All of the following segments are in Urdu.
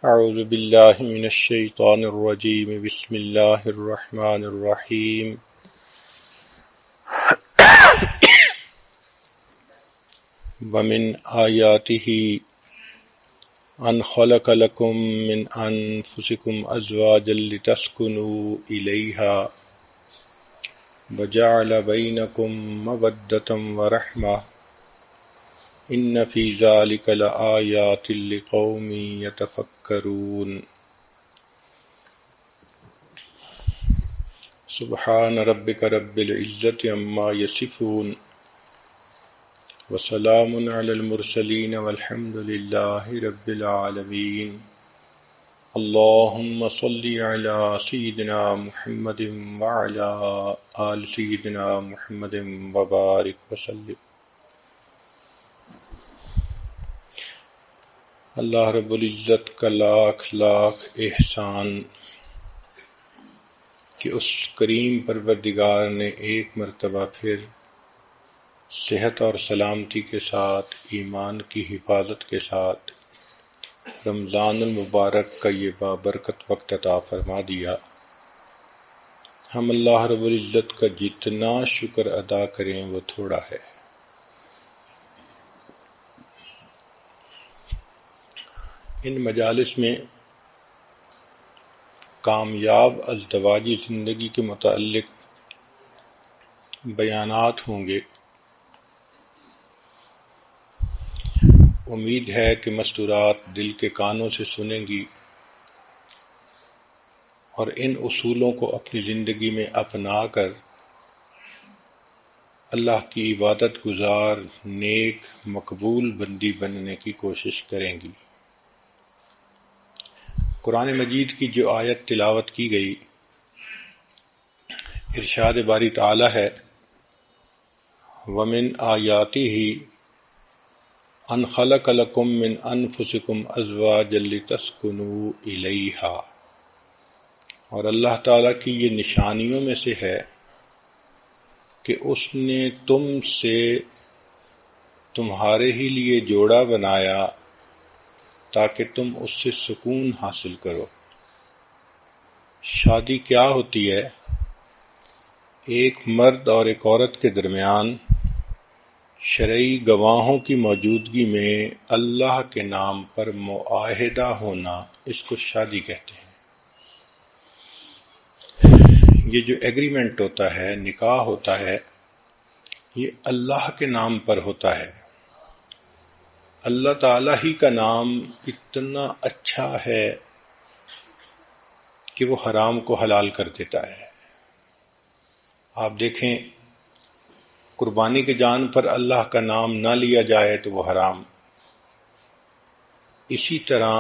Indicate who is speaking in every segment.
Speaker 1: اعوذ باللہ من الشیطان الرجیم بسم اللہ الرحمن الرحیم ومن آیاتہ ان خلق لکم من انفسکم ازواجا لتسکنوا الیہا وجعل بینکم مودۃ ورحمۃ ان فی ذلک لآیات لقوم یتفکرون سبحان ربک رب العزۃ عما یصفون وسلام علی المرسلین والحمد للہ رب العالمین اللہم صلی علی سیدنا محمد وعلی آل سیدنا محمد وبارک وسلم۔ اللہ رب العزت کا لاکھ لاکھ احسان کہ اس کریم پروردگار نے ایک مرتبہ پھر صحت اور سلامتی کے ساتھ، ایمان کی حفاظت کے ساتھ رمضان المبارک کا یہ بابرکت وقت عطا فرما دیا۔ ہم اللہ رب العزت کا جتنا شکر ادا کریں وہ تھوڑا ہے۔ ان مجالس میں کامیاب ازدواجی زندگی کے متعلق بیانات ہوں گے۔ امید ہے کہ مستورات دل کے کانوں سے سنیں گی اور ان اصولوں کو اپنی زندگی میں اپنا کر اللہ کی عبادت گزار نیک مقبول بندی بننے کی کوشش کریں گی۔ قرآن مجید کی جو آیت تلاوت کی گئی، ارشاد باری تعالی ہے وَمِنْ آیَاتِهِ أَنْ خَلَقَ لَكُم مِّنْ أَنفُسِكُمْ أَزْوَاجًا لِتَسْكُنُوا إِلَيْهَا، اور اللہ تعالیٰ کی یہ نشانیوں میں سے ہے کہ اس نے تم سے تمہارے ہی لیے جوڑا بنایا تاکہ تم اس سے سکون حاصل کرو۔ شادی کیا ہوتی ہے؟ ایک مرد اور ایک عورت کے درمیان شرعی گواہوں کی موجودگی میں اللہ کے نام پر معاہدہ ہونا، اس کو شادی کہتے ہیں۔ یہ جو ایگریمنٹ ہوتا ہے، نکاح ہوتا ہے، یہ اللہ کے نام پر ہوتا ہے۔ اللہ تعالیٰ ہی کا نام اتنا اچھا ہے کہ وہ حرام کو حلال کر دیتا ہے۔ آپ دیکھیں، قربانی کے جان پر اللہ کا نام نہ لیا جائے تو وہ حرام۔ اسی طرح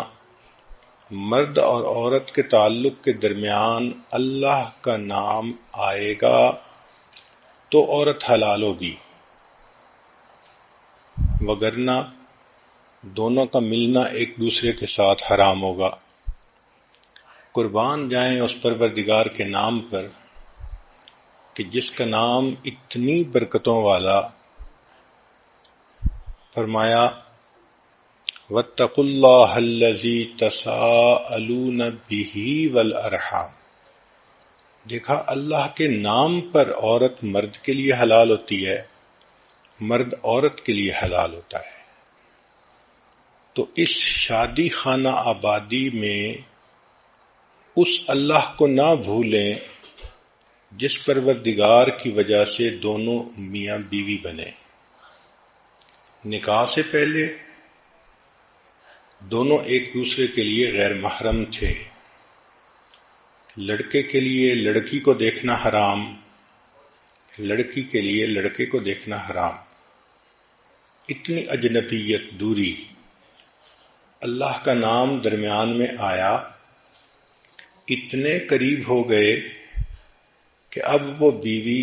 Speaker 1: مرد اور عورت کے تعلق کے درمیان اللہ کا نام آئے گا تو عورت حلال ہوگی، وگرنہ دونوں کا ملنا ایک دوسرے کے ساتھ حرام ہوگا۔ قربان جائیں اس پروردگار کے نام پر کہ جس کا نام اتنی برکتوں والا، فرمایا وَاتَّقُوا اللَّهَ الَّذِي تَسَاءَلُونَ بِهِ وَالْأَرْحَامَ۔ دیکھا، اللہ کے نام پر عورت مرد کے لیے حلال ہوتی ہے، مرد عورت کے لیے حلال ہوتا ہے۔ تو اس شادی خانہ آبادی میں اس اللہ کو نہ بھولیں جس پروردگار کی وجہ سے دونوں میاں بیوی بنے۔ نکاح سے پہلے دونوں ایک دوسرے کے لیے غیر محرم تھے۔ لڑکے کے لیے لڑکی کو دیکھنا حرام، لڑکی کے لیے لڑکے کو دیکھنا حرام۔ اتنی اجنبیت، دوری۔ اللہ کا نام درمیان میں آیا، اتنے قریب ہو گئے کہ اب وہ بیوی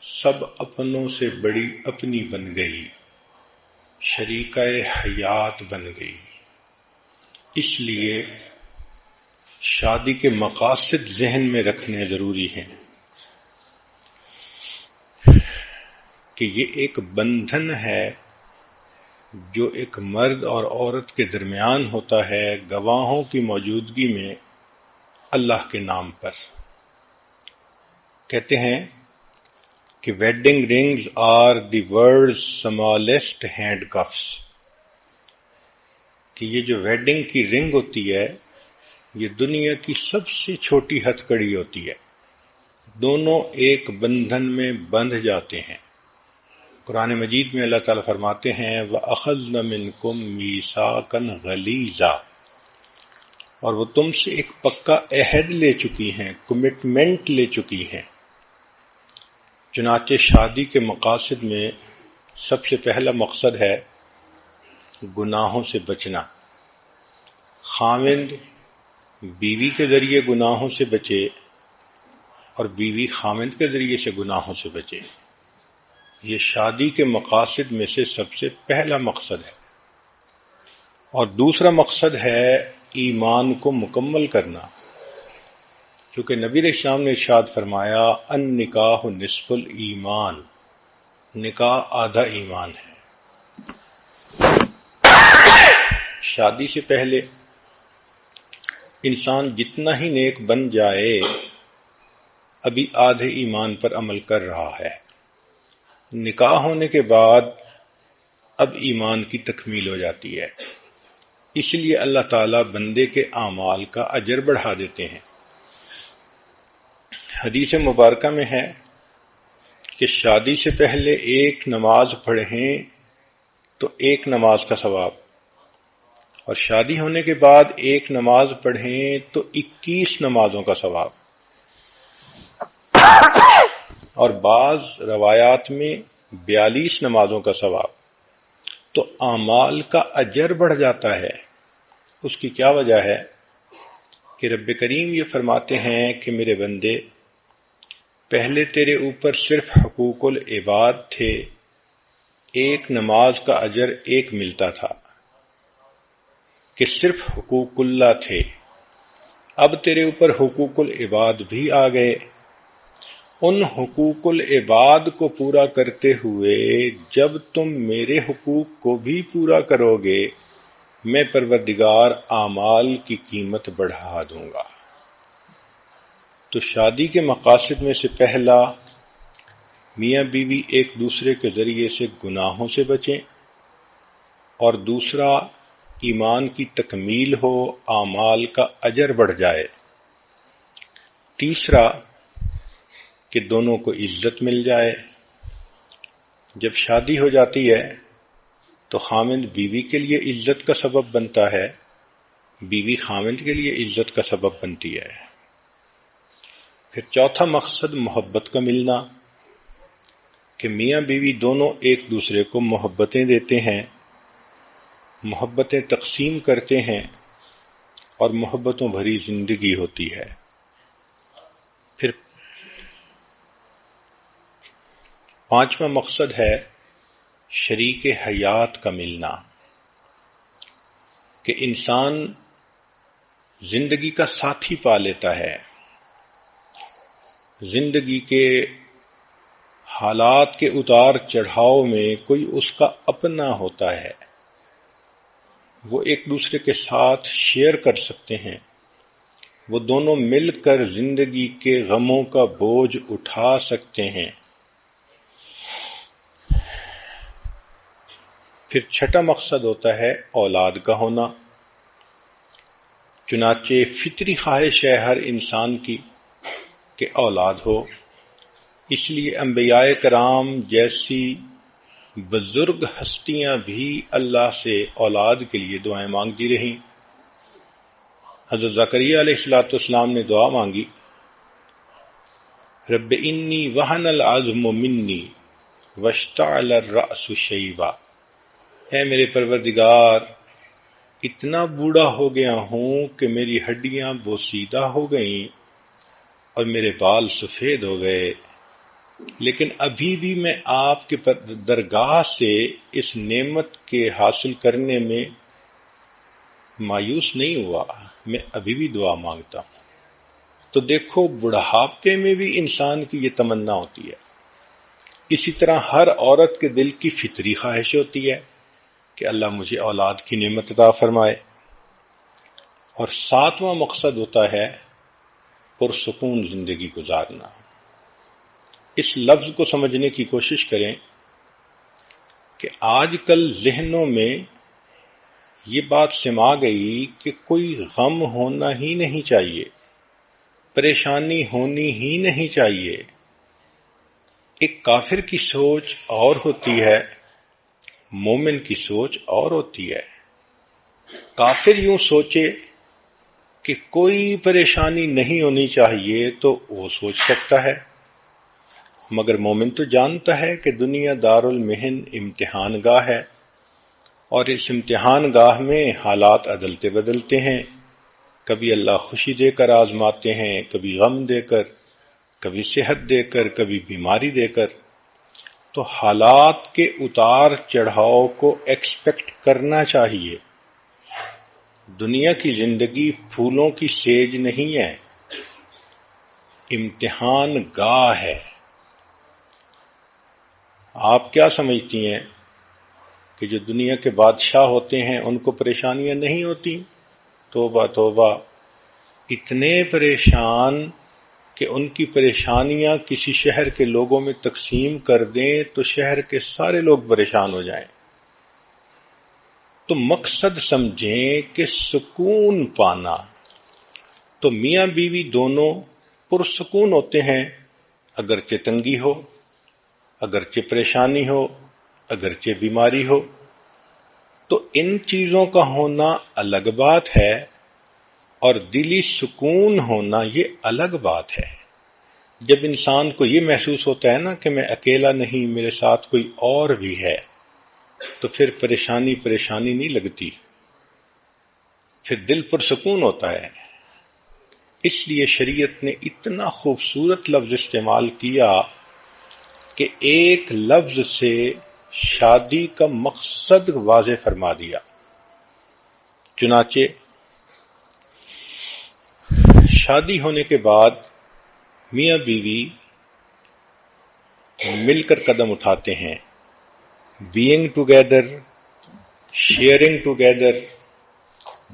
Speaker 1: سب اپنوں سے بڑی اپنی بن گئی، شریکہ حیات بن گئی۔ اس لیے شادی کے مقاصد ذہن میں رکھنے ضروری ہیں کہ یہ ایک بندھن ہے جو ایک مرد اور عورت کے درمیان ہوتا ہے گواہوں کی موجودگی میں اللہ کے نام پر. کہتے ہیں کہ wedding rings are the world's smallest handcuffs, کہ یہ جو ویڈنگ کی رنگ ہوتی ہے یہ دنیا کی سب سے چھوٹی ہتھ کڑی ہوتی ہے. دونوں ایک بندھن میں بندھ جاتے ہیں. قرآن مجید میں اللہ تعالیٰ فرماتے ہیں وَأَخَذْنَ مِنْكُمْ مِيثَاقًا غَلِيظًا، اور وہ تم سے ایک پکا عہد لے چکی ہیں، کمٹمنٹ لے چکی ہیں. چنانچہ شادی کے مقاصد میں سب سے پہلا مقصد ہے گناہوں سے بچنا. خاوند بیوی کے ذریعے گناہوں سے بچے اور بیوی خاوند کے ذریعے سے گناہوں سے بچے. یہ شادی کے مقاصد میں سے سب سے پہلا مقصد ہے. اور دوسرا مقصد ہے ایمان کو مکمل کرنا، کیونکہ نبی علیہ السلام نے ارشاد فرمایا النکاح نصف الایمان، نکاح آدھا ایمان ہے. شادی سے پہلے انسان جتنا ہی نیک بن جائے ابھی آدھے ایمان پر عمل کر رہا ہے. نکاح ہونے کے بعد اب ایمان کی تکمیل ہو جاتی ہے. اس لیے اللہ تعالیٰ بندے کے اعمال کا اجر بڑھا دیتے ہیں. حدیث مبارکہ میں ہے کہ شادی سے پہلے ایک نماز پڑھیں تو ایک نماز کا ثواب، اور شادی ہونے کے بعد ایک نماز پڑھیں تو 21 نمازوں کا ثواب، اور بعض روایات میں 42 نمازوں کا ثواب. تو اعمال کا اجر بڑھ جاتا ہے. اس کی کیا وجہ ہے کہ رب کریم یہ فرماتے ہیں کہ میرے بندے پہلے تیرے اوپر صرف حقوق العباد تھے، ایک نماز کا اجر ایک ملتا تھا، کہ صرف حقوق اللہ تھے. اب تیرے اوپر حقوق العباد بھی آ گئے. ان حقوق العباد کو پورا کرتے ہوئے جب تم میرے حقوق کو بھی پورا کرو گے میں پروردگار اعمال کی قیمت بڑھا دوں گا. تو شادی کے مقاصد میں سے پہلا میاں بیوی ایک دوسرے کے ذریعے سے گناہوں سے بچیں، اور دوسرا ایمان کی تکمیل ہو، اعمال کا اجر بڑھ جائے. تیسرا کہ دونوں کو عزت مل جائے. جب شادی ہو جاتی ہے تو خاوند بیوی کے لیے عزت کا سبب بنتا ہے، بیوی خاوند کے لیے عزت کا سبب بنتی ہے. پھر چوتھا مقصد محبت کا ملنا، کہ میاں بیوی دونوں ایک دوسرے کو محبتیں دیتے ہیں، محبتیں تقسیم کرتے ہیں، اور محبتوں بھری زندگی ہوتی ہے. پھر پانچواں مقصد ہے شریک حیات کا ملنا، کہ انسان زندگی کا ساتھی پا لیتا ہے. زندگی کے حالات کے اتار چڑھاؤ میں کوئی اس کا اپنا ہوتا ہے، وہ ایک دوسرے کے ساتھ شیئر کر سکتے ہیں. وہ دونوں مل کر زندگی کے غموں کا بوجھ اٹھا سکتے ہیں. پھر چھٹا مقصد ہوتا ہے اولاد کا ہونا. چنانچہ فطری خواہش ہے ہر انسان کی کہ اولاد ہو. اس لیے انبیاء کرام جیسی بزرگ ہستیاں بھی اللہ سے اولاد کے لیے دعائیں مانگتی رہیں. حضرت زکریا علیہ السلام نے دعا مانگی رب انی وہن العظم منی واشتعل الرأس شیبا، اے میرے پروردگار اتنا بوڑھا ہو گیا ہوں کہ میری ہڈیاں بوسیدہ ہو گئیں اور میرے بال سفید ہو گئے، لیکن ابھی بھی میں آپ کے درگاہ سے اس نعمت کے حاصل کرنے میں مایوس نہیں ہوا، میں ابھی بھی دعا مانگتا ہوں. تو دیکھو بڑھاپے میں بھی انسان کی یہ تمنا ہوتی ہے. اسی طرح ہر عورت کے دل کی فطری خواہش ہوتی ہے کہ اللہ مجھے اولاد کی نعمت عطا فرمائے، اور 7واں مقصد ہوتا ہے پرسکون زندگی گزارنا۔ اس لفظ کو سمجھنے کی کوشش کریں کہ آج کل ذہنوں میں یہ بات سما گئی کہ کوئی غم ہونا ہی نہیں چاہیے، پریشانی ہونی ہی نہیں چاہیے۔ ایک کافر کی سوچ اور ہوتی ہے، مومن کی سوچ اور ہوتی ہے۔ کافر یوں سوچے کہ کوئی پریشانی نہیں ہونی چاہیے تو وہ سوچ سکتا ہے، مگر مومن تو جانتا ہے کہ دنیا دارالمحن امتحان گاہ ہے، اور اس امتحان گاہ میں حالات عدلتے بدلتے ہیں۔ کبھی اللہ خوشی دے کر آزماتے ہیں، کبھی غم دے کر، کبھی صحت دے کر، کبھی بیماری دے کر۔ تو حالات کے اتار چڑھاؤ کو ایکسپیکٹ کرنا چاہیے۔ دنیا کی زندگی پھولوں کی سیج نہیں ہے، امتحان گاہ ہے۔ آپ کیا سمجھتی ہیں کہ جو دنیا کے بادشاہ ہوتے ہیں ان کو پریشانیاں نہیں ہوتی؟ توبہ توبہ، اتنے پریشان کہ ان کی پریشانیاں کسی شہر کے لوگوں میں تقسیم کر دیں تو شہر کے سارے لوگ پریشان ہو جائیں۔ تو مقصد سمجھیں کہ سکون پانا۔ تو میاں بیوی دونوں پرسکون ہوتے ہیں، اگرچہ تنگی ہو، اگرچہ پریشانی ہو، اگرچہ بیماری ہو۔ تو ان چیزوں کا ہونا الگ بات ہے، اور دلی سکون ہونا یہ الگ بات ہے۔ جب انسان کو یہ محسوس ہوتا ہے نا کہ میں اکیلا نہیں، میرے ساتھ کوئی اور بھی ہے، تو پھر پریشانی نہیں لگتی، پھر دل پر سکون ہوتا ہے۔ اس لیے شریعت نے اتنا خوبصورت لفظ استعمال کیا کہ ایک لفظ سے شادی کا مقصد واضح فرما دیا۔ چنانچہ شادی ہونے کے بعد میاں بیوی مل کر قدم اٹھاتے ہیں، being together, sharing together,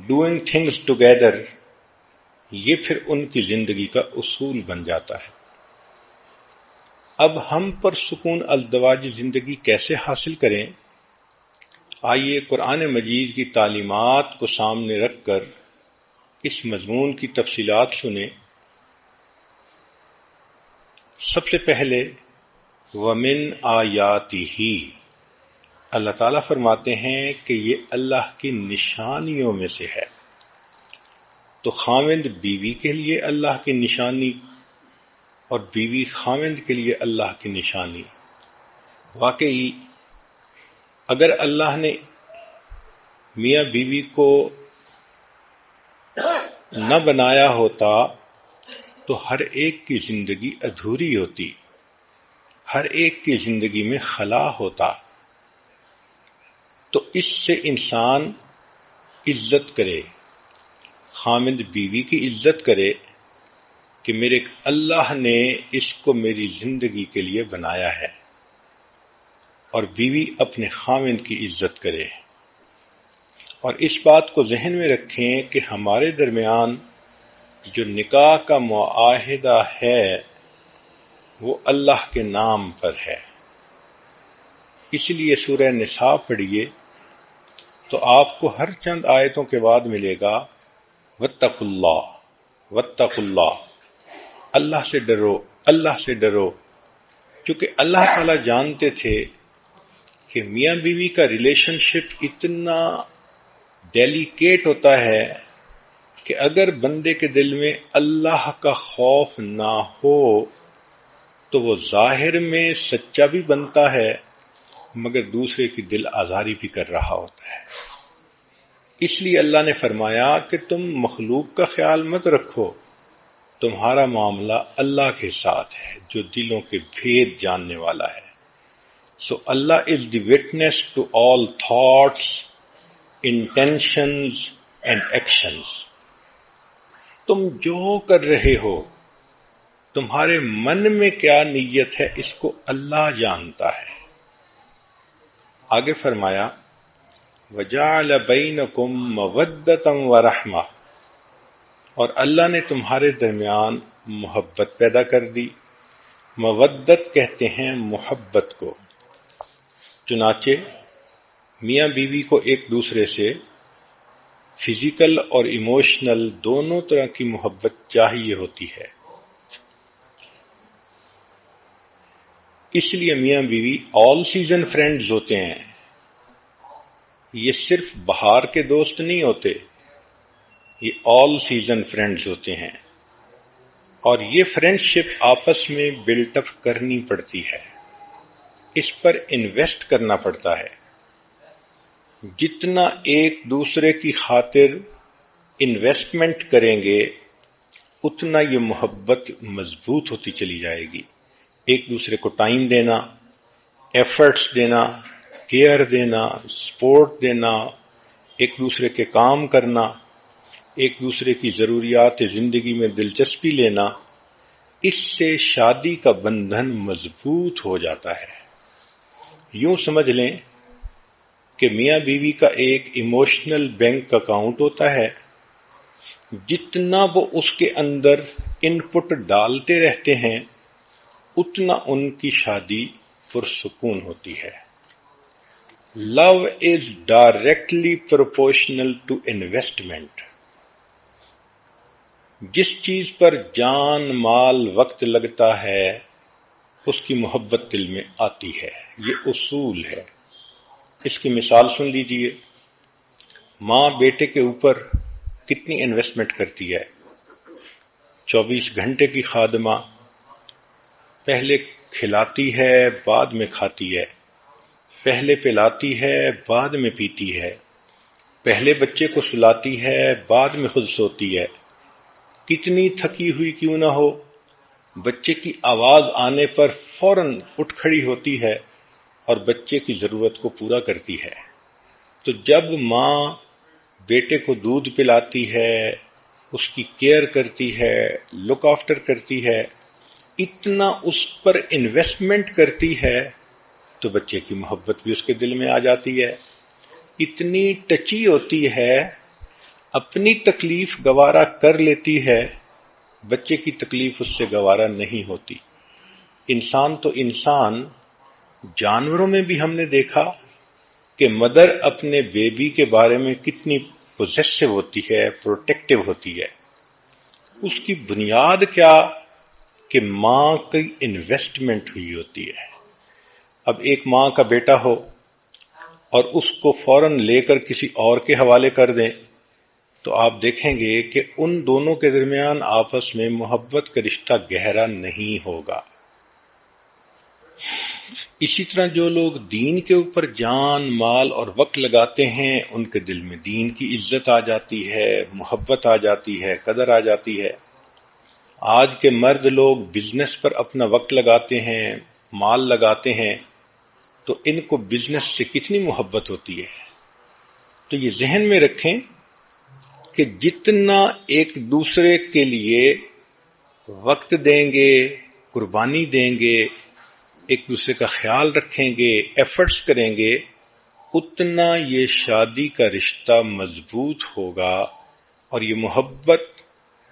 Speaker 1: doing things together، یہ پھر ان کی زندگی کا اصول بن جاتا ہے۔ اب ہم پر سکون ازدواجی زندگی کیسے حاصل کریں؟ آئیے قرآن مجید کی تعلیمات کو سامنے رکھ کر اس مضمون کی تفصیلات سنیں۔ سب سے پہلے وَمِنْ آیَاتِهِ، اللہ تعالیٰ فرماتے ہیں کہ یہ اللہ کی نشانیوں میں سے ہے۔ تو خاوند بیوی کے لیے اللہ کی نشانی، اور بیوی خاوند کے لیے اللہ کی نشانی۔ واقعی اگر اللہ نے میاں بیوی کو نہ بنایا ہوتا تو ہر ایک کی زندگی ادھوری ہوتی، ہر ایک کی زندگی میں خلا ہوتا۔ تو اس سے انسان عزت کرے، خامد بیوی کی عزت کرے کہ میرے اللہ نے اس کو میری زندگی کے لیے بنایا ہے، اور بیوی اپنے خامد کی عزت کرے۔ اور اس بات کو ذہن میں رکھیں کہ ہمارے درمیان جو نکاح کا معاہدہ ہے وہ اللہ کے نام پر ہے۔ اس لیے سورہ نساء پڑھیے تو آپ کو ہر چند آیتوں کے بعد ملے گا واتقوا اللہ، واتقوا اللہ، اللہ سے ڈرو، اللہ سے ڈرو، کیونکہ اللہ تعالیٰ جانتے تھے کہ میاں بیوی کا ریلیشن شپ اتنا ڈیلیکیٹ ہوتا ہے کہ اگر بندے کے دل میں اللہ کا خوف نہ ہو تو وہ ظاہر میں سچا بھی بنتا ہے مگر دوسرے کی دل آزاری بھی کر رہا ہوتا ہے۔ اس لیے اللہ نے فرمایا کہ تم مخلوق کا خیال مت رکھو، تمہارا معاملہ اللہ کے ساتھ ہے جو دلوں کے بھید جاننے والا ہے۔ So Allah is the witness to all thoughts, intentions and actions۔ تم جو کر رہے ہو، تمہارے من میں کیا نیت ہے اس کو اللہ جانتا ہے۔ آگے فرمایا وَجَعَلَ بَيْنَكُمْ مَوَدَّةً وَرَحْمَةً، اور اللہ نے تمہارے درمیان محبت پیدا کر دی۔ مودت کہتے ہیں محبت کو۔ چنانچہ میاں بیوی کو ایک دوسرے سے فزیکل اور ایموشنل دونوں طرح کی محبت چاہیے ہوتی ہے۔ اس لیے میاں بیوی آل سیزن فرینڈز ہوتے ہیں، یہ صرف بہار کے دوست نہیں ہوتے، یہ آل سیزن فرینڈز ہوتے ہیں، اور یہ فرینڈشپ آپس میں بلٹ اپ کرنی پڑتی ہے، اس پر انویسٹ کرنا پڑتا ہے۔ جتنا ایک دوسرے کی خاطر انویسٹمنٹ کریں گے اتنا یہ محبت مضبوط ہوتی چلی جائے گی۔ ایک دوسرے کو ٹائم دینا، ایفرٹس دینا، کیئر دینا، سپورٹ دینا، ایک دوسرے کے کام کرنا، ایک دوسرے کی ضروریات زندگی میں دلچسپی لینا، اس سے شادی کا بندھن مضبوط ہو جاتا ہے۔ یوں سمجھ لیں کہ میاں بیوی کا ایک ایموشنل بینک اکاؤنٹ ہوتا ہے، جتنا وہ اس کے اندر ان پٹ ڈالتے رہتے ہیں اتنا ان کی شادی پرسکون ہوتی ہے۔ Love is directly proportional to investment. جس چیز پر جان، مال، وقت لگتا ہے اس کی محبت دل میں آتی ہے، یہ اصول ہے۔ اس کی مثال سن لیجئے، ماں بیٹے کے اوپر کتنی انویسٹمنٹ کرتی ہے۔ 24 گھنٹے کی خادمہ، پہلے کھلاتی ہے بعد میں کھاتی ہے، پہلے پلاتی ہے بعد میں پیتی ہے، پہلے بچے کو سلاتی ہے بعد میں خود سوتی ہے۔ کتنی تھکی ہوئی کیوں نہ ہو، بچے کی آواز آنے پر فوراً اٹھ کھڑی ہوتی ہے اور بچے کی ضرورت کو پورا کرتی ہے۔ تو جب ماں بیٹے کو دودھ پلاتی ہے، اس کی کیئر کرتی ہے، لک آفٹر کرتی ہے، اتنا اس پر انویسٹمنٹ کرتی ہے تو بچے کی محبت بھی اس کے دل میں آ جاتی ہے۔ اتنی ٹچی ہوتی ہے، اپنی تکلیف گوارا کر لیتی ہے، بچے کی تکلیف اس سے گوارا نہیں ہوتی۔ انسان تو انسان، جانوروں میں بھی ہم نے دیکھا کہ مدر اپنے بیبی کے بارے میں کتنی پوزیسو ہوتی ہے، پروٹیکٹیو ہوتی ہے۔ اس کی بنیاد کیا کہ ماں کی انویسٹمنٹ ہوئی ہوتی ہے۔ اب ایک ماں کا بیٹا ہو اور اس کو فوراً لے کر کسی اور کے حوالے کر دیں تو آپ دیکھیں گے کہ ان دونوں کے درمیان آپس میں محبت کا رشتہ گہرا نہیں ہوگا۔ اسی طرح جو لوگ دین کے اوپر جان، مال اور وقت لگاتے ہیں ان کے دل میں دین کی عزت آ جاتی ہے، محبت آ جاتی ہے، قدر آ جاتی ہے۔ آج کے مرد لوگ بزنس پر اپنا وقت لگاتے ہیں، مال لگاتے ہیں، تو ان کو بزنس سے کتنی محبت ہوتی ہے۔ تو یہ ذہن میں رکھیں کہ جتنا ایک دوسرے کے لیے وقت دیں گے، قربانی دیں گے، ایک دوسرے کا خیال رکھیں گے، ایفرٹس کریں گے، اتنا یہ شادی کا رشتہ مضبوط ہوگا اور یہ محبت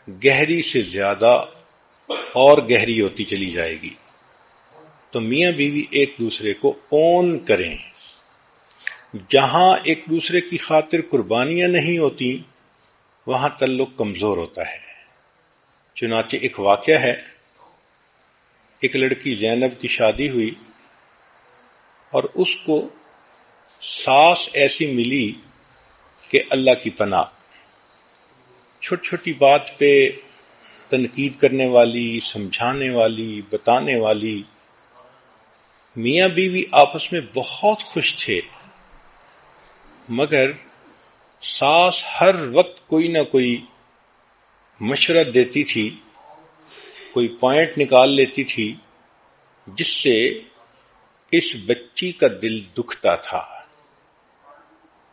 Speaker 1: گہری سے زیادہ اور گہری ہوتی چلی جائے گی۔ تو میاں بیوی ایک دوسرے کو اون کریں۔ جہاں ایک دوسرے کی خاطر قربانیاں نہیں ہوتی وہاں تعلق کمزور ہوتا ہے۔ چنانچہ ایک واقعہ ہے، ایک لڑکی زینب کی شادی ہوئی اور اس کو ساس ایسی ملی کہ اللہ کی پناہ، چھوٹی چھوٹی بات پہ تنقید کرنے والی، سمجھانے والی، بتانے والی۔ میاں بیوی آپس میں بہت خوش تھے، مگر ساس ہر وقت کوئی نہ کوئی مشورہ دیتی تھی، کوئی پوائنٹ نکال لیتی تھی جس سے اس بچی کا دل دکھتا تھا،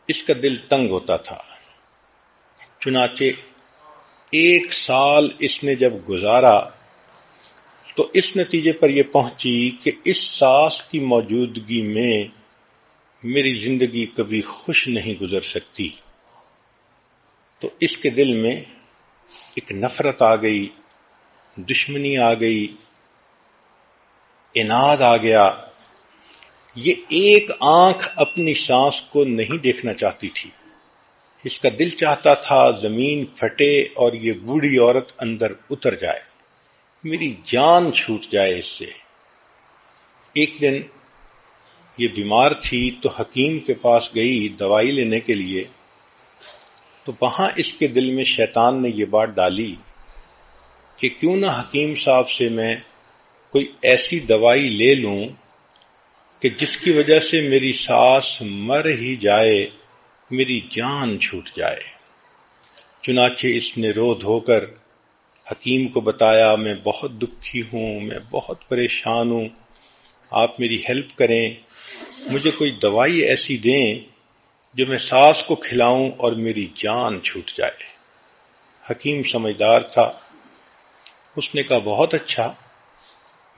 Speaker 1: اس کا دل تنگ ہوتا تھا۔ چنانچہ 1 سال اس نے جب گزارا تو اس نتیجے پر یہ پہنچی کہ اس ساس کی موجودگی میں میری زندگی کبھی خوش نہیں گزر سکتی. تو اس کے دل میں ایک نفرت آ گئی، دشمنی آ گئی، عناد آ گیا. یہ ایک آنکھ اپنی سانس کو نہیں دیکھنا چاہتی تھی. اس کا دل چاہتا تھا زمین پھٹے اور یہ بوڑھی عورت اندر اتر جائے، میری جان چھوٹ جائے اس سے. ایک دن یہ بیمار تھی تو حکیم کے پاس گئی دوائی لینے کے لیے. تو وہاں اس کے دل میں شیطان نے یہ بات ڈالی کہ کیوں نہ حکیم صاحب سے میں کوئی ایسی دوائی لے لوں کہ جس کی وجہ سے میری ساس مر ہی جائے، میری جان چھوٹ جائے. چنانچہ اس نے رو دھو کر حکیم کو بتایا، میں بہت دکھی ہوں، میں بہت پریشان ہوں، آپ میری ہیلپ کریں، مجھے کوئی دوائی ایسی دیں جو میں ساس کو کھلاؤں اور میری جان چھوٹ جائے. حکیم سمجھدار تھا، اس نے کہا بہت اچھا،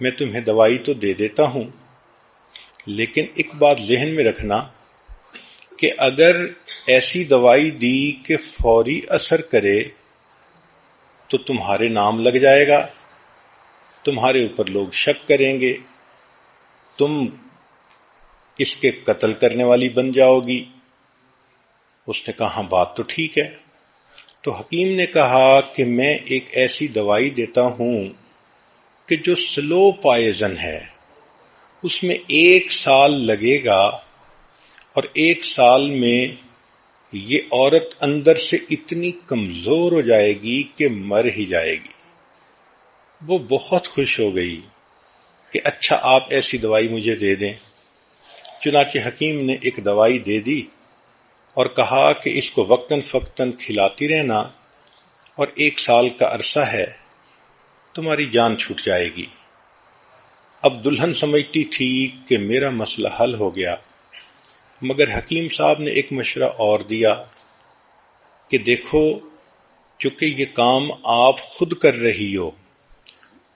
Speaker 1: میں تمہیں دوائی تو دے دیتا ہوں، لیکن ایک بات ذہن میں رکھنا کہ اگر ایسی دوائی دی کہ فوری اثر کرے تو تمہارے نام لگ جائے گا، تمہارے اوپر لوگ شک کریں گے، تم اس کے قتل کرنے والی بن جاؤ گی. اس نے کہا بات تو ٹھیک ہے. تو حکیم نے کہا کہ میں ایک ایسی دوائی دیتا ہوں کہ جو سلو پائزن ہے، اس میں 1 سال لگے گا اور 1 سال میں یہ عورت اندر سے اتنی کمزور ہو جائے گی کہ مر ہی جائے گی. وہ بہت خوش ہو گئی کہ اچھا آپ ایسی دوائی مجھے دے دیں. چنانچہ حکیم نے ایک دوائی دے دی اور کہا کہ اس کو وقتاً فوقتاً کھلاتی رہنا، اور 1 سال کا عرصہ ہے، تمہاری جان چھوٹ جائے گی. اب دلہن سمجھتی تھی کہ میرا مسئلہ حل ہو گیا، مگر حکیم صاحب نے ایک مشورہ اور دیا کہ دیکھو، چونکہ یہ کام آپ خود کر رہی ہو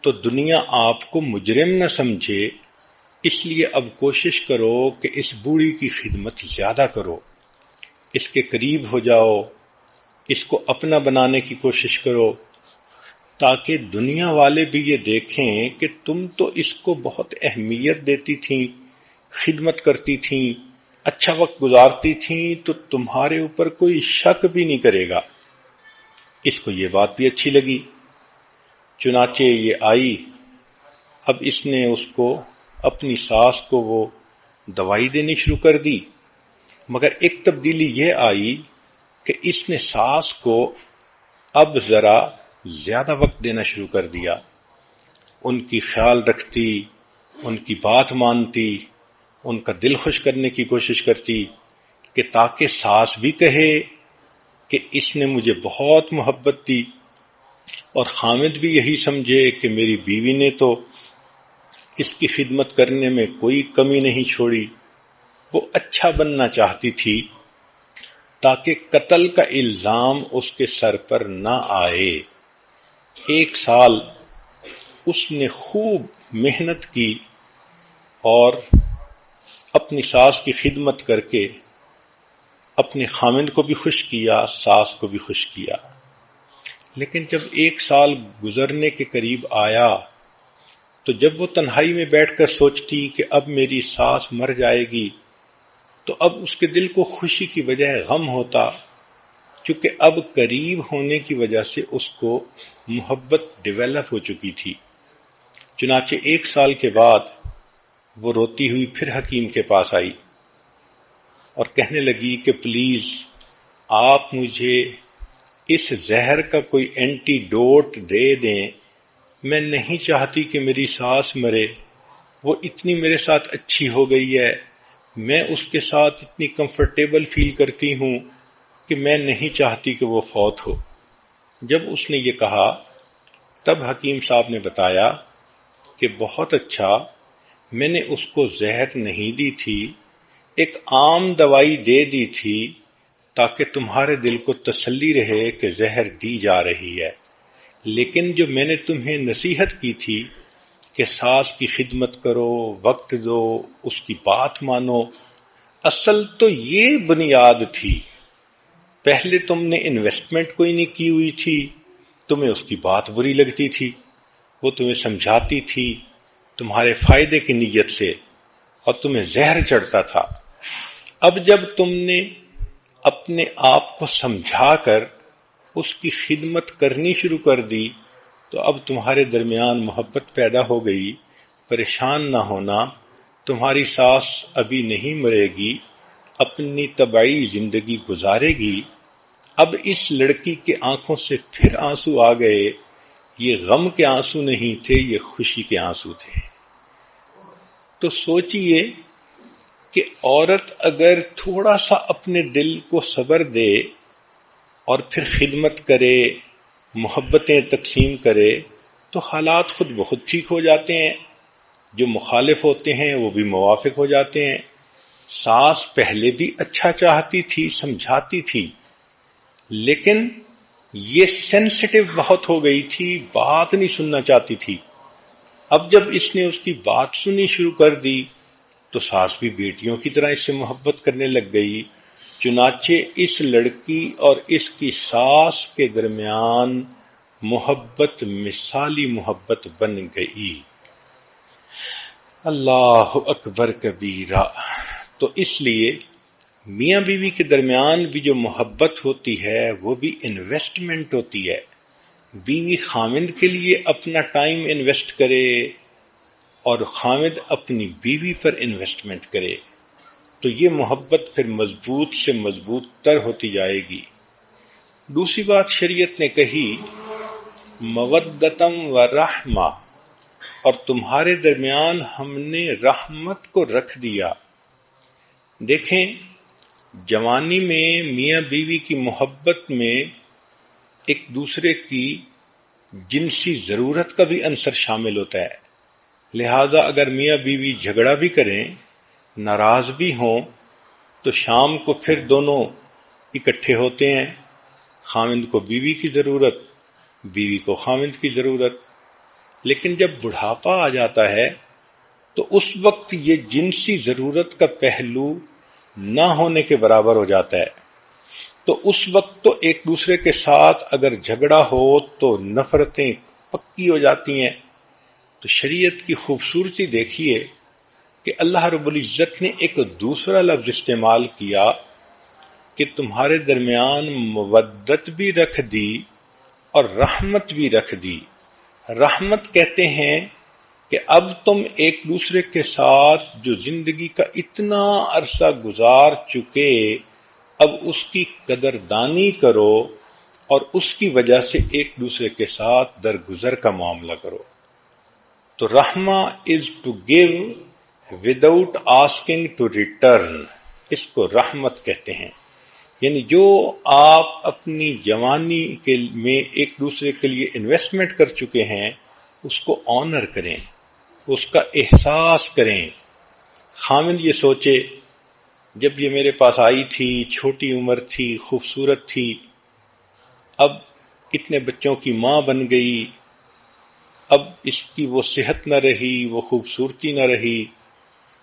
Speaker 1: تو دنیا آپ کو مجرم نہ سمجھے، اس لیے اب کوشش کرو کہ اس بوڑھی کی خدمت زیادہ کرو، اس کے قریب ہو جاؤ، اس کو اپنا بنانے کی کوشش کرو، تاکہ دنیا والے بھی یہ دیکھیں کہ تم تو اس کو بہت اہمیت دیتی تھیں، خدمت کرتی تھیں، اچھا وقت گزارتی تھیں، تو تمہارے اوپر کوئی شک بھی نہیں کرے گا. اس کو یہ بات بھی اچھی لگی. چنانچہ یہ آئی. اب اس نے اس کو اپنی ساس کو وہ دوائی دینی شروع کر دی، مگر ایک تبدیلی یہ آئی کہ اس نے ساس کو اب ذرا زیادہ وقت دینا شروع کر دیا. ان کی خیال رکھتی، ان کی بات مانتی، ان کا دل خوش کرنے کی کوشش کرتی کہ تاکہ ساس بھی کہے کہ اس نے مجھے بہت محبت دی، اور خامد بھی یہی سمجھے کہ میری بیوی نے تو اس کی خدمت کرنے میں کوئی کمی نہیں چھوڑی. وہ اچھا بننا چاہتی تھی تاکہ قتل کا الزام اس کے سر پر نہ آئے. 1 سال اس نے خوب محنت کی اور اپنی ساس کی خدمت کر کے اپنے خامند کو بھی خوش کیا، ساس کو بھی خوش کیا. لیکن جب 1 سال گزرنے کے قریب آیا تو جب وہ تنہائی میں بیٹھ کر سوچتی کہ اب میری ساس مر جائے گی، تو اب اس کے دل کو خوشی کی بجائے غم ہوتا، کیونکہ اب قریب ہونے کی وجہ سے اس کو محبت ڈیولپ ہو چکی تھی. چنانچہ 1 سال کے بعد وہ روتی ہوئی پھر حکیم کے پاس آئی اور کہنے لگی کہ پلیز آپ مجھے اس زہر کا کوئی اینٹی ڈوٹ دے دیں، میں نہیں چاہتی کہ میری ساس مرے، وہ اتنی میرے ساتھ اچھی ہو گئی ہے، میں اس کے ساتھ اتنی کمفرٹیبل فیل کرتی ہوں کہ میں نہیں چاہتی کہ وہ فوت ہو. جب اس نے یہ کہا تب حکیم صاحب نے بتایا کہ بہت اچھا، میں نے اس کو زہر نہیں دی تھی، ایک عام دوائی دے دی تھی تاکہ تمہارے دل کو تسلی رہے کہ زہر دی جا رہی ہے. لیکن جو میں نے تمہیں نصیحت کی تھی کہ ساس کی خدمت کرو، وقت دو، اس کی بات مانو، اصل تو یہ بنیاد تھی، پہلے تم نے انویسٹمنٹ کوئی نہیں کی ہوئی تھی، تمہیں اس کی بات بری لگتی تھی، وہ تمہیں سمجھاتی تھی تمہارے فائدے کی نیت سے اور تمہیں زہر چڑھتا تھا۔ اب جب تم نے اپنے آپ کو سمجھا کر اس کی خدمت کرنی شروع کر دی تو اب تمہارے درمیان محبت پیدا ہو گئی۔ پریشان نہ ہونا، تمہاری ساس ابھی نہیں مرے گی، اپنی طبعی زندگی گزارے گی۔ اب اس لڑکی کے آنکھوں سے پھر آنسو آ گئے، یہ غم کے آنسو نہیں تھے، یہ خوشی کے آنسو تھے۔ تو سوچئے کہ عورت اگر تھوڑا سا اپنے دل کو صبر دے اور پھر خدمت کرے، محبتیں تقسیم کرے تو حالات خود بخود ٹھیک ہو جاتے ہیں، جو مخالف ہوتے ہیں وہ بھی موافق ہو جاتے ہیں۔ ساس پہلے بھی اچھا چاہتی تھی، سمجھاتی تھی، لیکن یہ سینسٹیو بہت ہو گئی تھی، بات نہیں سننا چاہتی تھی۔ اب جب اس نے اس کی بات سنی شروع کر دی تو ساس بھی بیٹیوں کی طرح اس سے محبت کرنے لگ گئی۔ چنانچہ اس لڑکی اور اس کی ساس کے درمیان محبت مثالی محبت بن گئی۔ اللہ اکبر کبیرہ۔ تو اس لیے میاں بیوی کے درمیان بھی جو محبت ہوتی ہے وہ بھی انویسٹمنٹ ہوتی ہے۔ بیوی خامند کے لیے اپنا ٹائم انویسٹ کرے اور خامند اپنی بیوی پر انویسٹمنٹ کرے تو یہ محبت پھر مضبوط سے مضبوط تر ہوتی جائے گی۔ دوسری بات شریعت نے کہی مودتم و رحمہ، اور تمہارے درمیان ہم نے رحمت کو رکھ دیا۔ دیکھیں، جوانی میں میاں بیوی کی محبت میں ایک دوسرے کی جنسی ضرورت کا بھی عنصر شامل ہوتا ہے، لہذا اگر میاں بیوی جھگڑا بھی کریں، ناراض بھی ہوں، تو شام کو پھر دونوں اکٹھے ہوتے ہیں، خامند کو بیوی کی ضرورت، بیوی کو خامند کی ضرورت۔ لیکن جب بڑھاپا آ جاتا ہے تو اس وقت یہ جنسی ضرورت کا پہلو نہ ہونے کے برابر ہو جاتا ہے، تو اس وقت تو ایک دوسرے کے ساتھ اگر جھگڑا ہو تو نفرتیں پکی ہو جاتی ہیں۔ تو شریعت کی خوبصورتی دیکھیے کہ اللہ رب العزت نے ایک دوسرا لفظ استعمال کیا کہ تمہارے درمیان مودت بھی رکھ دی اور رحمت بھی رکھ دی۔ رحمت کہتے ہیں کہ اب تم ایک دوسرے کے ساتھ جو زندگی کا اتنا عرصہ گزار چکے، اب اس کی قدردانی کرو اور اس کی وجہ سے ایک دوسرے کے ساتھ درگزر کا معاملہ کرو۔ تو رحمہ is to give without asking to return, اس کو رحمت کہتے ہیں۔ یعنی جو آپ اپنی جوانی میں ایک دوسرے کے لیے انویسٹمنٹ کر چکے ہیں اس کو آنر کریں، اس کا احساس کریں۔ خامند یہ سوچے جب یہ میرے پاس آئی تھی، چھوٹی عمر تھی، خوبصورت تھی، اب اتنے بچوں کی ماں بن گئی، اب اس کی وہ صحت نہ رہی، وہ خوبصورتی نہ رہی،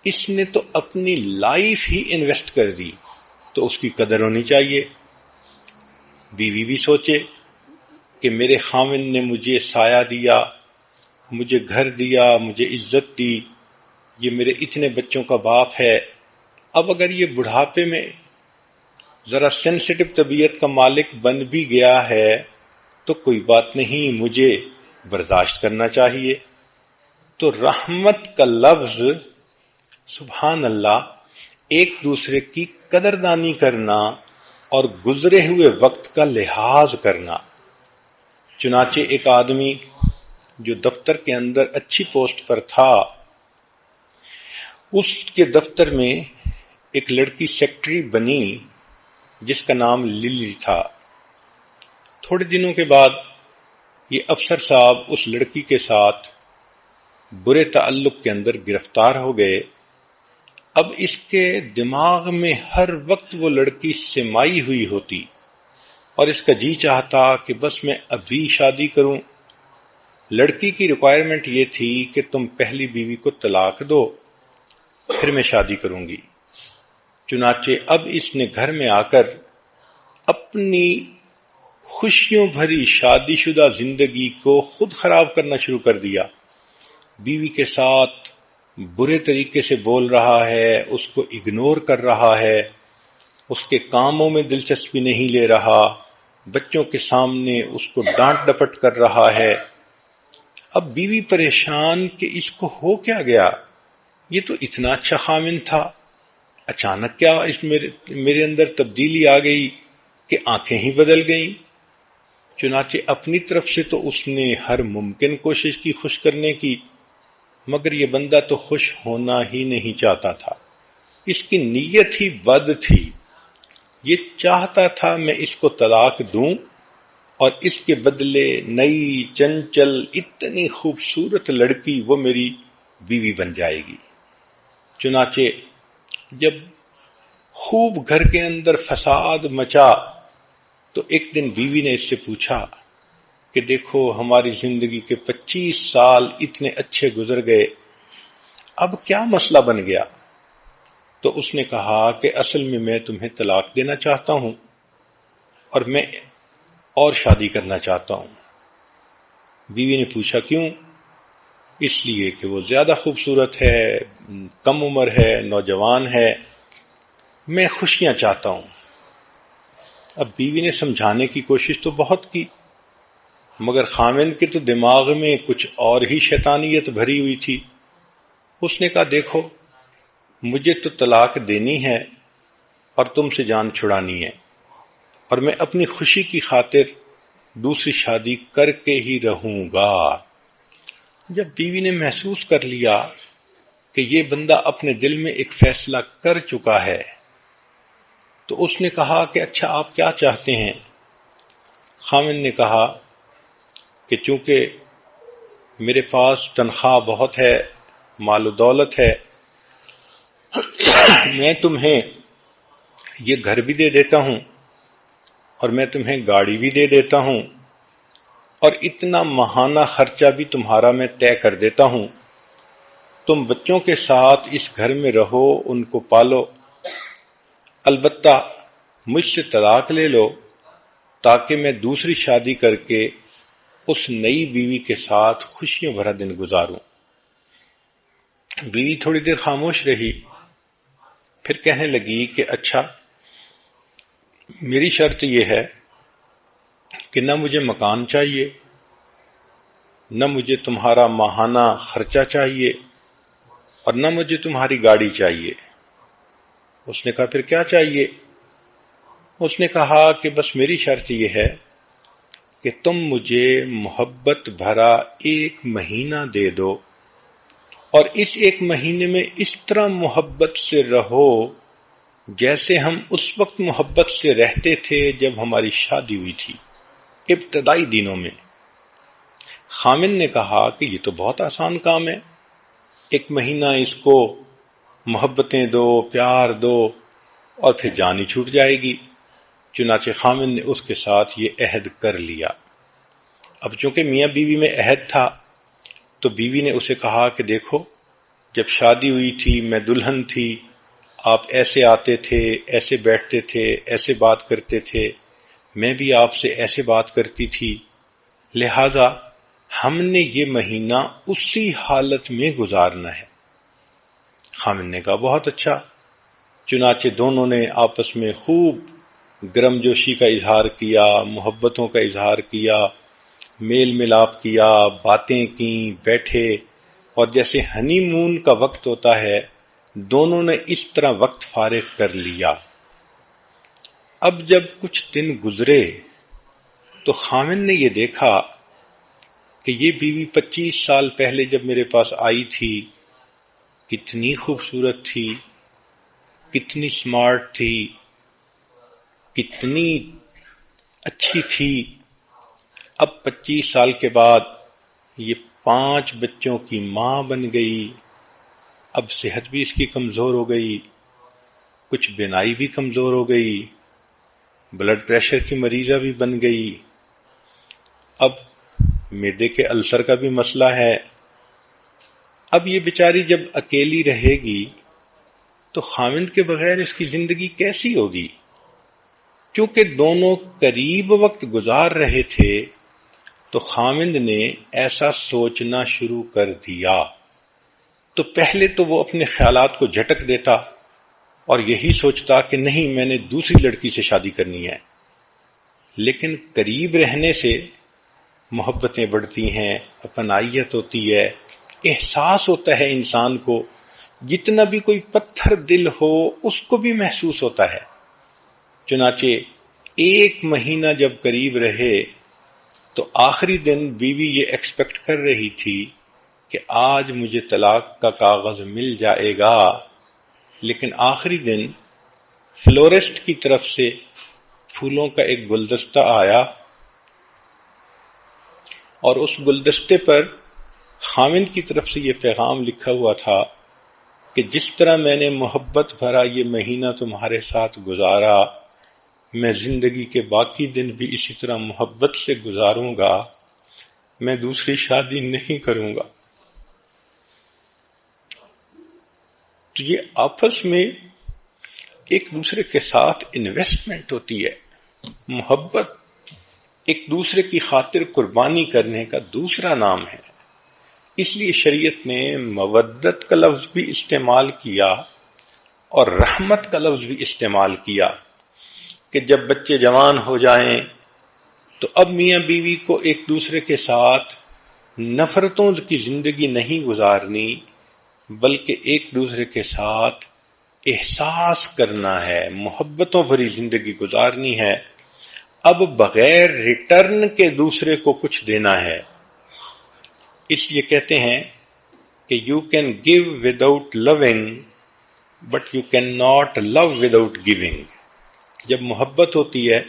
Speaker 1: اس نے تو اپنی لائف ہی انویسٹ کر دی، تو اس کی قدر ہونی چاہیے۔ بیوی بھی سوچے کہ میرے خامند نے مجھے سایہ دیا، مجھے گھر دیا، مجھے عزت دی، یہ میرے اتنے بچوں کا باپ ہے، اب اگر یہ بڑھاپے میں ذرا سینسٹیو طبیعت کا مالک بن بھی گیا ہے تو کوئی بات نہیں، مجھے برداشت کرنا چاہیے۔ تو رحمت کا لفظ، سبحان اللہ، ایک دوسرے کی قدردانی کرنا اور گزرے ہوئے وقت کا لحاظ کرنا۔ چنانچہ ایک آدمی جو دفتر کے اندر اچھی پوسٹ پر تھا، اس کے دفتر میں ایک لڑکی سیکٹری بنی جس کا نام للی تھا۔ تھوڑے دنوں کے بعد یہ افسر صاحب اس لڑکی کے ساتھ برے تعلق کے اندر گرفتار ہو گئے۔ اب اس کے دماغ میں ہر وقت وہ لڑکی سمائی ہوئی ہوتی اور اس کا جی چاہتا کہ بس میں ابھی شادی کروں۔ لڑکی کی ریکوائرمنٹ یہ تھی کہ تم پہلی بیوی کو طلاق دو، پھر میں شادی کروں گی۔ چنانچہ اب اس نے گھر میں آ کر اپنی خوشیوں بھری شادی شدہ زندگی کو خود خراب کرنا شروع کر دیا. بیوی کے ساتھ برے طریقے سے بول رہا ہے، اس کو اگنور کر رہا ہے، اس کے کاموں میں دلچسپی نہیں لے رہا، بچوں کے سامنے اس کو ڈانٹ ڈپٹ کر رہا ہے. اب بیوی پریشان کہ اس کو ہو کیا گیا، یہ تو اتنا اچھا خامن تھا، اچانک کیا اس میرے اندر تبدیلی آ گئی کہ آنکھیں ہی بدل گئیں. چنانچہ اپنی طرف سے تو اس نے ہر ممکن کوشش کی خوش کرنے کی، مگر یہ بندہ تو خوش ہونا ہی نہیں چاہتا تھا. اس کی نیت ہی بد تھی. یہ چاہتا تھا میں اس کو طلاق دوں اور اس کے بدلے نئی چنچل اتنی خوبصورت لڑکی وہ میری بیوی بن جائے گی. چنانچہ جب خوب گھر کے اندر فساد مچا تو ایک دن بیوی نے اس سے پوچھا کہ دیکھو ہماری زندگی کے 25 سال اتنے اچھے گزر گئے، اب کیا مسئلہ بن گیا؟ تو اس نے کہا کہ اصل میں تمہیں طلاق دینا چاہتا ہوں اور میں اور شادی کرنا چاہتا ہوں. بیوی نے پوچھا کیوں؟ اس لیے کہ وہ زیادہ خوبصورت ہے، کم عمر ہے، نوجوان ہے، میں خوشیاں چاہتا ہوں. اب بیوی نے سمجھانے کی کوشش تو بہت کی، مگر خامن کے تو دماغ میں کچھ اور ہی شیطانیت بھری ہوئی تھی. اس نے کہا دیکھو مجھے تو طلاق دینی ہے اور تم سے جان چھڑانی ہے، اور میں اپنی خوشی کی خاطر دوسری شادی کر کے ہی رہوں گا. جب بیوی نے محسوس کر لیا کہ یہ بندہ اپنے دل میں ایک فیصلہ کر چکا ہے تو اس نے کہا کہ اچھا آپ کیا چاہتے ہیں؟ خامن نے کہا کہ چونکہ میرے پاس تنخواہ بہت ہے، مال و دولت ہے، میں تمہیں یہ گھر بھی دے دیتا ہوں اور میں تمہیں گاڑی بھی دے دیتا ہوں اور اتنا ماہانہ خرچہ بھی تمہارا میں طے کر دیتا ہوں. تم بچوں کے ساتھ اس گھر میں رہو، ان کو پالو، البتہ مجھ سے طلاق لے لو تاکہ میں دوسری شادی کر کے اس نئی بیوی کے ساتھ خوشیوں بھرا دن گزاروں. بیوی تھوڑی دیر خاموش رہی، پھر کہنے لگی کہ اچھا میری شرط یہ ہے کہ نہ مجھے مکان چاہیے، نہ مجھے تمہارا ماہانہ خرچہ چاہیے اور نہ مجھے تمہاری گاڑی چاہیے. اس نے کہا پھر کیا چاہیے؟ اس نے کہا کہ بس میری شرط یہ ہے کہ تم مجھے محبت بھرا 1 مہینہ دے دو اور اس 1 مہینے میں اس طرح محبت سے رہو جیسے ہم اس وقت محبت سے رہتے تھے جب ہماری شادی ہوئی تھی، ابتدائی دنوں میں. خامن نے کہا کہ یہ تو بہت آسان کام ہے، 1 مہینہ اس کو محبتیں دو، پیار دو اور پھر جان ہی چھوٹ جائے گی. چنانچہ خامن نے اس کے ساتھ یہ عہد کر لیا. اب چونکہ میاں بیوی میں عہد تھا تو بیوی نے اسے کہا کہ دیکھو جب شادی ہوئی تھی میں دلہن تھی، آپ ایسے آتے تھے، ایسے بیٹھتے تھے، ایسے بات کرتے تھے، میں بھی آپ سے ایسے بات کرتی تھی، لہذا ہم نے یہ مہینہ اسی حالت میں گزارنا ہے. خامن نے کہا بہت اچھا. چنانچہ دونوں نے آپس میں خوب گرم جوشی کا اظہار کیا، محبتوں کا اظہار کیا، میل ملاپ کیا، باتیں کیں، بیٹھے، اور جیسے ہنی مون کا وقت ہوتا ہے دونوں نے اس طرح وقت فارغ کر لیا. اب جب کچھ دن گزرے تو خامن نے یہ دیکھا کہ یہ بیوی 25 سال پہلے جب میرے پاس آئی تھی کتنی خوبصورت تھی، کتنی سمارٹ تھی، کتنی اچھی تھی. اب 25 سال کے بعد یہ 5 بچوں کی ماں بن گئی. اب صحت بھی اس کی کمزور ہو گئی، کچھ بینائی بھی کمزور ہو گئی، بلڈ پریشر کی مریضہ بھی بن گئی. اب معدے کے السر کا بھی مسئلہ ہے. اب یہ بیچاری جب اکیلی رہے گی تو خاوند کے بغیر اس کی زندگی کیسی ہوگی؟ کیونکہ دونوں قریب وقت گزار رہے تھے تو خاوند نے ایسا سوچنا شروع کر دیا. تو پہلے تو وہ اپنے خیالات کو جھٹک دیتا اور یہی سوچتا کہ نہیں، میں نے دوسری لڑکی سے شادی کرنی ہے. لیکن قریب رہنے سے محبتیں بڑھتی ہیں، اپنائیت ہوتی ہے، احساس ہوتا ہے انسان کو. جتنا بھی کوئی پتھر دل ہو اس کو بھی محسوس ہوتا ہے. چنانچہ 1 مہینہ جب قریب رہے تو آخری دن بیوی یہ ایکسپیکٹ کر رہی تھی کہ آج مجھے طلاق کا کاغذ مل جائے گا، لیکن آخری دن فلورسٹ کی طرف سے پھولوں کا ایک گلدستہ آیا اور اس گلدستے پر خاوند کی طرف سے یہ پیغام لکھا ہوا تھا کہ جس طرح میں نے محبت بھرا یہ مہینہ تمہارے ساتھ گزارا، میں زندگی کے باقی دن بھی اسی طرح محبت سے گزاروں گا، میں دوسری شادی نہیں کروں گا. تو یہ آپس میں ایک دوسرے کے ساتھ انویسٹمنٹ ہوتی ہے. محبت ایک دوسرے کی خاطر قربانی کرنے کا دوسرا نام ہے. اس لیے شریعت نے مودت کا لفظ بھی استعمال کیا اور رحمت کا لفظ بھی استعمال کیا کہ جب بچے جوان ہو جائیں تو اب میاں بیوی کو ایک دوسرے کے ساتھ نفرتوں کی زندگی نہیں گزارنی، بلکہ ایک دوسرے کے ساتھ احساس کرنا ہے، محبتوں بھری زندگی گزارنی ہے. اب بغیر ریٹرن کے دوسرے کو کچھ دینا ہے. اس لیے کہتے ہیں کہ you can give without loving but you can not love without giving. جب محبت ہوتی ہے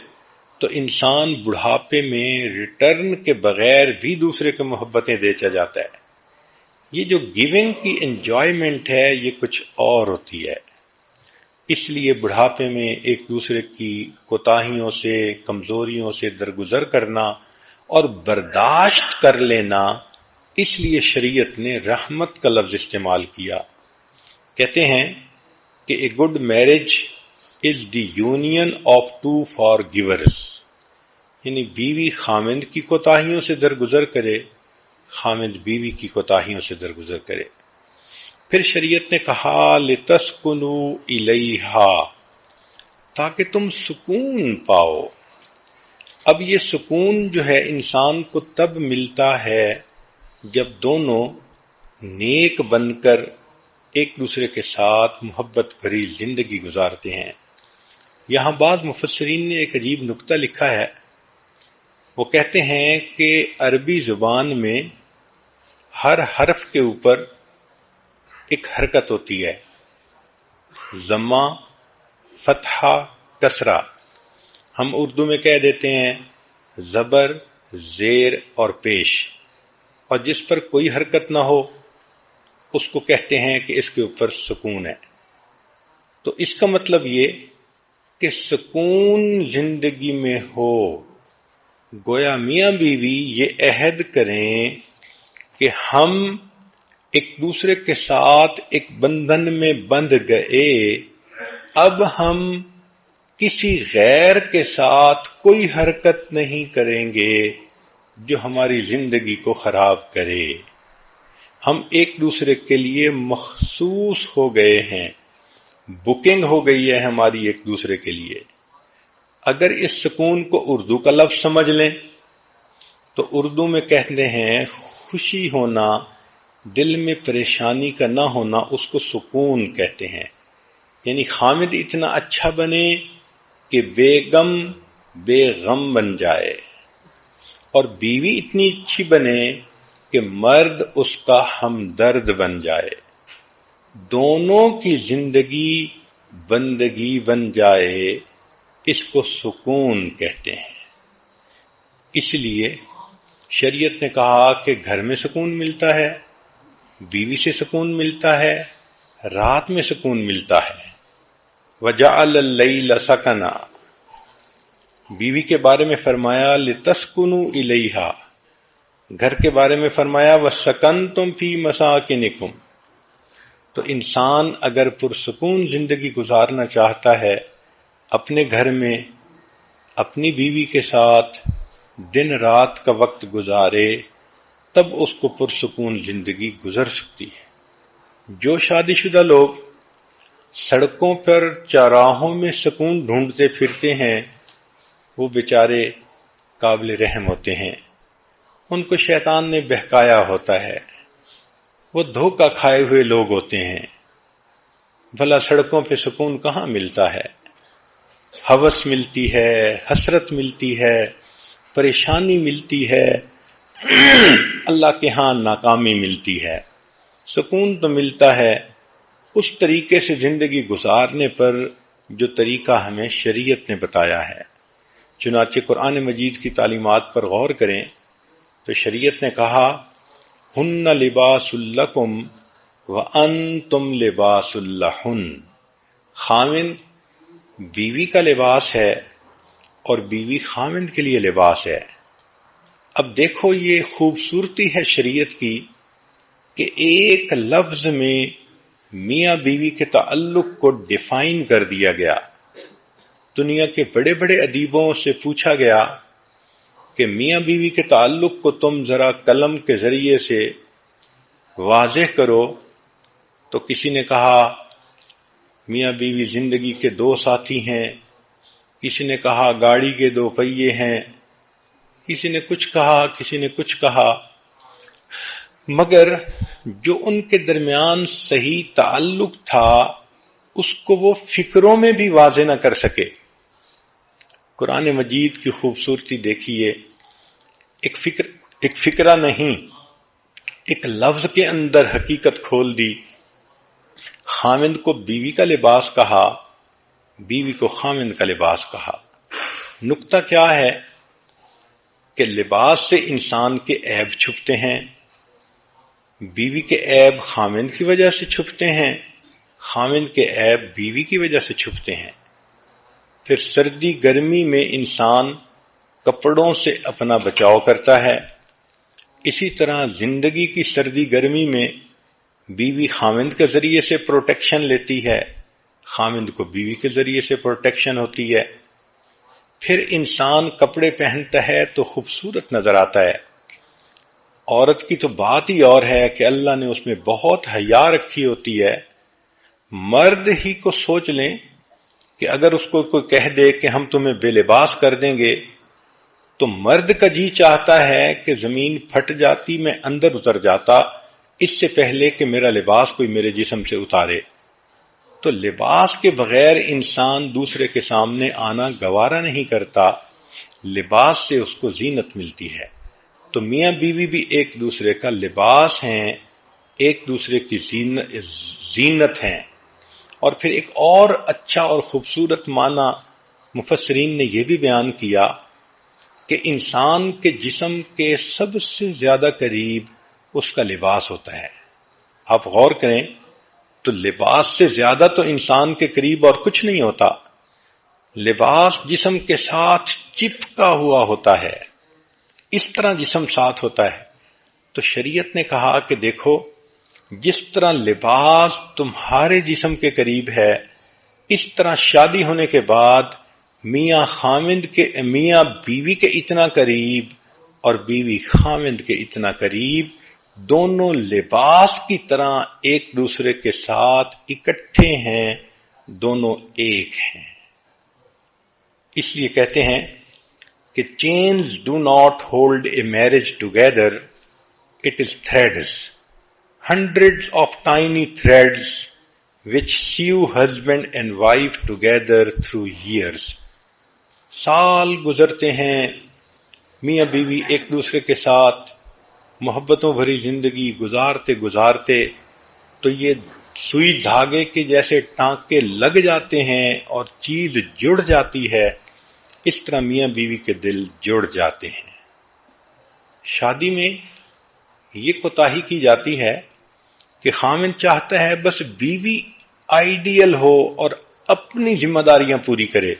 Speaker 1: تو انسان بڑھاپے میں ریٹرن کے بغیر بھی دوسرے کو محبتیں دیتا جاتا ہے. یہ جو گیونگ کی انجوائمنٹ ہے یہ کچھ اور ہوتی ہے. اس لیے بڑھاپے میں ایک دوسرے کی کوتاہیوں سے، کمزوریوں سے درگزر کرنا اور برداشت کر لینا، اس لیے شریعت نے رحمت کا لفظ استعمال کیا. کہتے ہیں کہ a good marriage is the union of 2 فارگیورز، یعنی بیوی خاوند کی کوتاہیوں سے درگزر کرے، خاوند بیوی کی کوتاہیوں سے درگزر کرے. پھر شریعت نے کہا لِتَسْكُنُوا إِلَيْهَا، تاکہ تم سکون پاؤ. اب یہ سکون جو ہے انسان کو تب ملتا ہے جب دونوں نیک بن کر ایک دوسرے کے ساتھ محبت بھری زندگی گزارتے ہیں. یہاں بعض مفسرین نے ایک عجیب نکتہ لکھا ہے. وہ کہتے ہیں کہ عربی زبان میں ہر حرف کے اوپر ایک حرکت ہوتی ہے، ضمہ، فتحہ، کسرہ. ہم اردو میں کہہ دیتے ہیں زبر، زیر اور پیش، اور جس پر کوئی حرکت نہ ہو اس کو کہتے ہیں کہ اس کے اوپر سکون ہے. تو اس کا مطلب یہ کہ سکون زندگی میں ہو. گویا میاں بیوی یہ عہد کریں کہ ہم ایک دوسرے کے ساتھ ایک بندھن میں بندھ گئے، اب ہم کسی غیر کے ساتھ کوئی حرکت نہیں کریں گے جو ہماری زندگی کو خراب کرے. ہم ایک دوسرے کے لیے مخصوص ہو گئے ہیں، بکنگ ہو گئی ہے ہماری ایک دوسرے کے لیے. اگر اس سکون کو اردو کا لفظ سمجھ لیں تو اردو میں کہتے ہیں خوشی ہونا، دل میں پریشانی کا نہ ہونا، اس کو سکون کہتے ہیں. یعنی خامد اتنا اچھا بنے کہ بے غم بے غم بن جائے، اور بیوی اتنی اچھی بنے کہ مرد اس کا ہمدرد بن جائے. دونوں کی زندگی بندگی بن جائے، اس کو سکون کہتے ہیں. اس لیے شریعت نے کہا کہ گھر میں سکون ملتا ہے، بیوی سے سکون ملتا ہے، رات میں سکون ملتا ہے. وَجَعَلَ اللَّيْلَ سَكَنًا، بیوی کے بارے میں فرمایا لِتَسْكُنُوا إِلَيْهَا، گھر کے بارے میں فرمایا وَسَكَنْتُمْ فِي مَسَاكِنِكُمْ، تو انسان اگر پرسکون زندگی گزارنا چاہتا ہے، اپنے گھر میں اپنی بیوی کے ساتھ دن رات کا وقت گزارے، تب اس کو پرسکون زندگی گزر سکتی ہے۔ جو شادی شدہ لوگ سڑکوں پر چوراہوں میں سکون ڈھونڈتے پھرتے ہیں، وہ بیچارے قابل رحم ہوتے ہیں، ان کو شیطان نے بہکایا ہوتا ہے، وہ دھوکہ کھائے ہوئے لوگ ہوتے ہیں۔ بھلا سڑکوں پہ سکون کہاں ملتا ہے؟ ہوس ملتی ہے، حسرت ملتی ہے، پریشانی ملتی ہے، اللہ کے ہاں ناکامی ملتی ہے۔ سکون تو ملتا ہے اس طریقے سے زندگی گزارنے پر جو طریقہ ہمیں شریعت نے بتایا ہے۔ چنانچہ قرآن مجید کی تعلیمات پر غور کریں تو شریعت نے کہا ہن لباس لکم وانتم لباس لہن، خاوند بیوی کا لباس ہے اور بیوی خاوند کے لیے لباس ہے۔ اب دیکھو یہ خوبصورتی ہے شریعت کی کہ ایک لفظ میں میاں بیوی کے تعلق کو ڈیفائن کر دیا گیا۔ دنیا کے بڑے بڑے ادیبوں سے پوچھا گیا کہ میاں بیوی کے تعلق کو تم ذرا قلم کے ذریعے سے واضح کرو، تو کسی نے کہا میاں بیوی زندگی کے دو ساتھی ہیں، کسی نے کہا گاڑی کے دو پہیے ہیں، کسی نے کچھ کہا، کسی نے کچھ کہا، مگر جو ان کے درمیان صحیح تعلق تھا اس کو وہ فکروں میں بھی واضح نہ کر سکے۔ قرآن مجید کی خوبصورتی دیکھیے، ایک فکرہ نہیں، ایک لفظ کے اندر حقیقت کھول دی۔ خاوند کو بیوی کا لباس کہا، بیوی کو خاوند کا لباس کہا۔ نکتہ کیا ہے کہ لباس سے انسان کے عیب چھپتے ہیں، بیوی کے عیب خاوند کی وجہ سے چھپتے ہیں، خاوند کے عیب بیوی کی وجہ سے چھپتے ہیں۔ پھر سردی گرمی میں انسان کپڑوں سے اپنا بچاؤ کرتا ہے، اسی طرح زندگی کی سردی گرمی میں بیوی خاوند کے ذریعے سے پروٹیکشن لیتی ہے، خاوند کو بیوی کے ذریعے سے پروٹیکشن ہوتی ہے۔ پھر انسان کپڑے پہنتا ہے تو خوبصورت نظر آتا ہے۔ عورت کی تو بات ہی اور ہے کہ اللہ نے اس میں بہت حیا رکھی ہوتی ہے۔ مرد ہی کو سوچ لیں کہ اگر اس کو کوئی کہہ دے کہ ہم تمہیں بے لباس کر دیں گے تو مرد کا جی چاہتا ہے کہ زمین پھٹ جاتی، میں اندر اتر جاتا اس سے پہلے کہ میرا لباس کوئی میرے جسم سے اتارے۔ تو لباس کے بغیر انسان دوسرے کے سامنے آنا گوارا نہیں کرتا، لباس سے اس کو زینت ملتی ہے۔ تو میاں بیوی بھی ایک دوسرے کا لباس ہیں، ایک دوسرے کی زینت ہیں۔ اور پھر ایک اور اچھا اور خوبصورت معنی مفسرین نے یہ بھی بیان کیا کہ انسان کے جسم کے سب سے زیادہ قریب اس کا لباس ہوتا ہے۔ آپ غور کریں تو لباس سے زیادہ تو انسان کے قریب اور کچھ نہیں ہوتا، لباس جسم کے ساتھ چپکا ہوا ہوتا ہے، اس طرح جسم ساتھ ہوتا ہے۔ تو شریعت نے کہا کہ دیکھو جس طرح لباس تمہارے جسم کے قریب ہے، اس طرح شادی ہونے کے بعد میاں خاوند کے، میاں بیوی کے اتنا قریب اور بیوی خاوند کے اتنا قریب، دونوں لباس کی طرح ایک دوسرے کے ساتھ اکٹھے ہیں، دونوں ایک ہیں۔ اس لیے کہتے ہیں کہ chains do not hold a marriage together, it is threads, hundreds of tiny threads which sew husband and wife together through years. سال گزرتے ہیں، میاں بیوی ایک دوسرے کے ساتھ محبتوں بھری زندگی گزارتے گزارتے تو یہ سوئی دھاگے کے جیسے ٹانکے لگ جاتے ہیں اور چیز جڑ جاتی ہے، اس طرح میاں بیوی کے دل جڑ جاتے ہیں۔ شادی میں یہ کوتاہی کی جاتی ہے کہ خاوند چاہتا ہے بس بیوی آئیڈیل ہو اور اپنی ذمہ داریاں پوری کرے،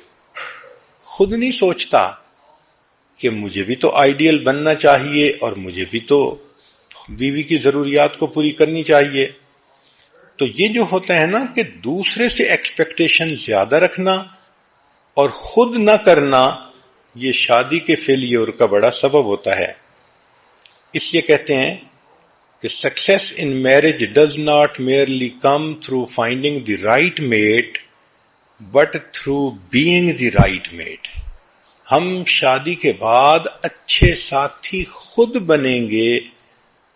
Speaker 1: خود نہیں سوچتا کہ مجھے بھی تو آئیڈیل بننا چاہیے اور مجھے بھی تو بیوی کی ضروریات کو پوری کرنی چاہیے۔ تو یہ جو ہوتا ہے نا کہ دوسرے سے ایکسپیکٹیشن زیادہ رکھنا اور خود نہ کرنا، یہ شادی کے فیلیور کا بڑا سبب ہوتا ہے. اس لیے کہتے ہیں کہ success in marriage does not merely come through finding the right mate but through being the right mate. ہم شادی کے بعد اچھے ساتھی خود بنیں گے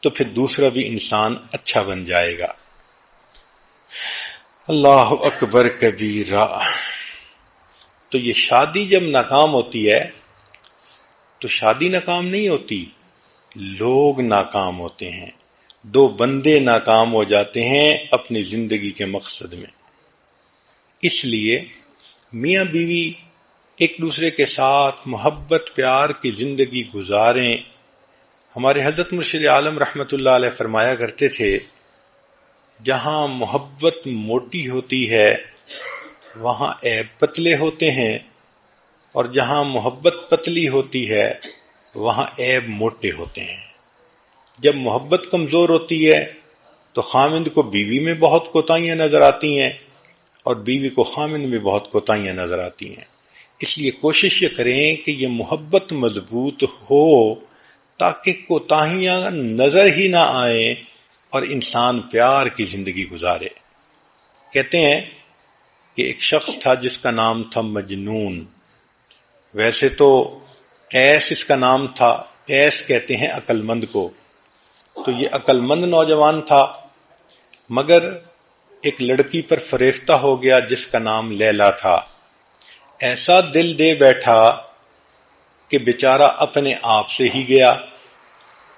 Speaker 1: تو پھر دوسرا بھی انسان اچھا بن جائے گا. اللہ اکبر کبیرہ. تو یہ شادی جب ناکام ہوتی ہے تو شادی ناکام نہیں ہوتی، لوگ ناکام ہوتے ہیں. دو بندے ناکام ہو جاتے ہیں اپنی زندگی کے مقصد میں. اس لیے میاں بیوی ایک دوسرے کے ساتھ محبت پیار کی زندگی گزاریں. ہمارے حضرت مرشد عالم رحمت اللہ علیہ فرمایا کرتے تھے، جہاں محبت موٹی ہوتی ہے وہاں عیب پتلے ہوتے ہیں، اور جہاں محبت پتلی ہوتی ہے وہاں عیب موٹے ہوتے ہیں. جب محبت کمزور ہوتی ہے تو خامند کو بیوی میں بہت کوتاہیاں نظر آتی ہیں اور بیوی کو خامند میں بہت کوتاہیاں نظر آتی ہیں. اس لیے کوشش یہ کریں کہ یہ محبت مضبوط ہو تاکہ کوتاہیاں نظر ہی نہ آئیں اور انسان پیار کی زندگی گزارے. کہتے ہیں کہ ایک شخص تھا جس کا نام تھا مجنون. ویسے تو قیس اس کا نام تھا، قیس کہتے ہیں عقل مند کو. تو یہ عقل مند نوجوان تھا، مگر ایک لڑکی پر فریفتہ ہو گیا جس کا نام لیلا تھا. ایسا دل دے بیٹھا کہ بیچارہ اپنے آپ سے ہی گیا.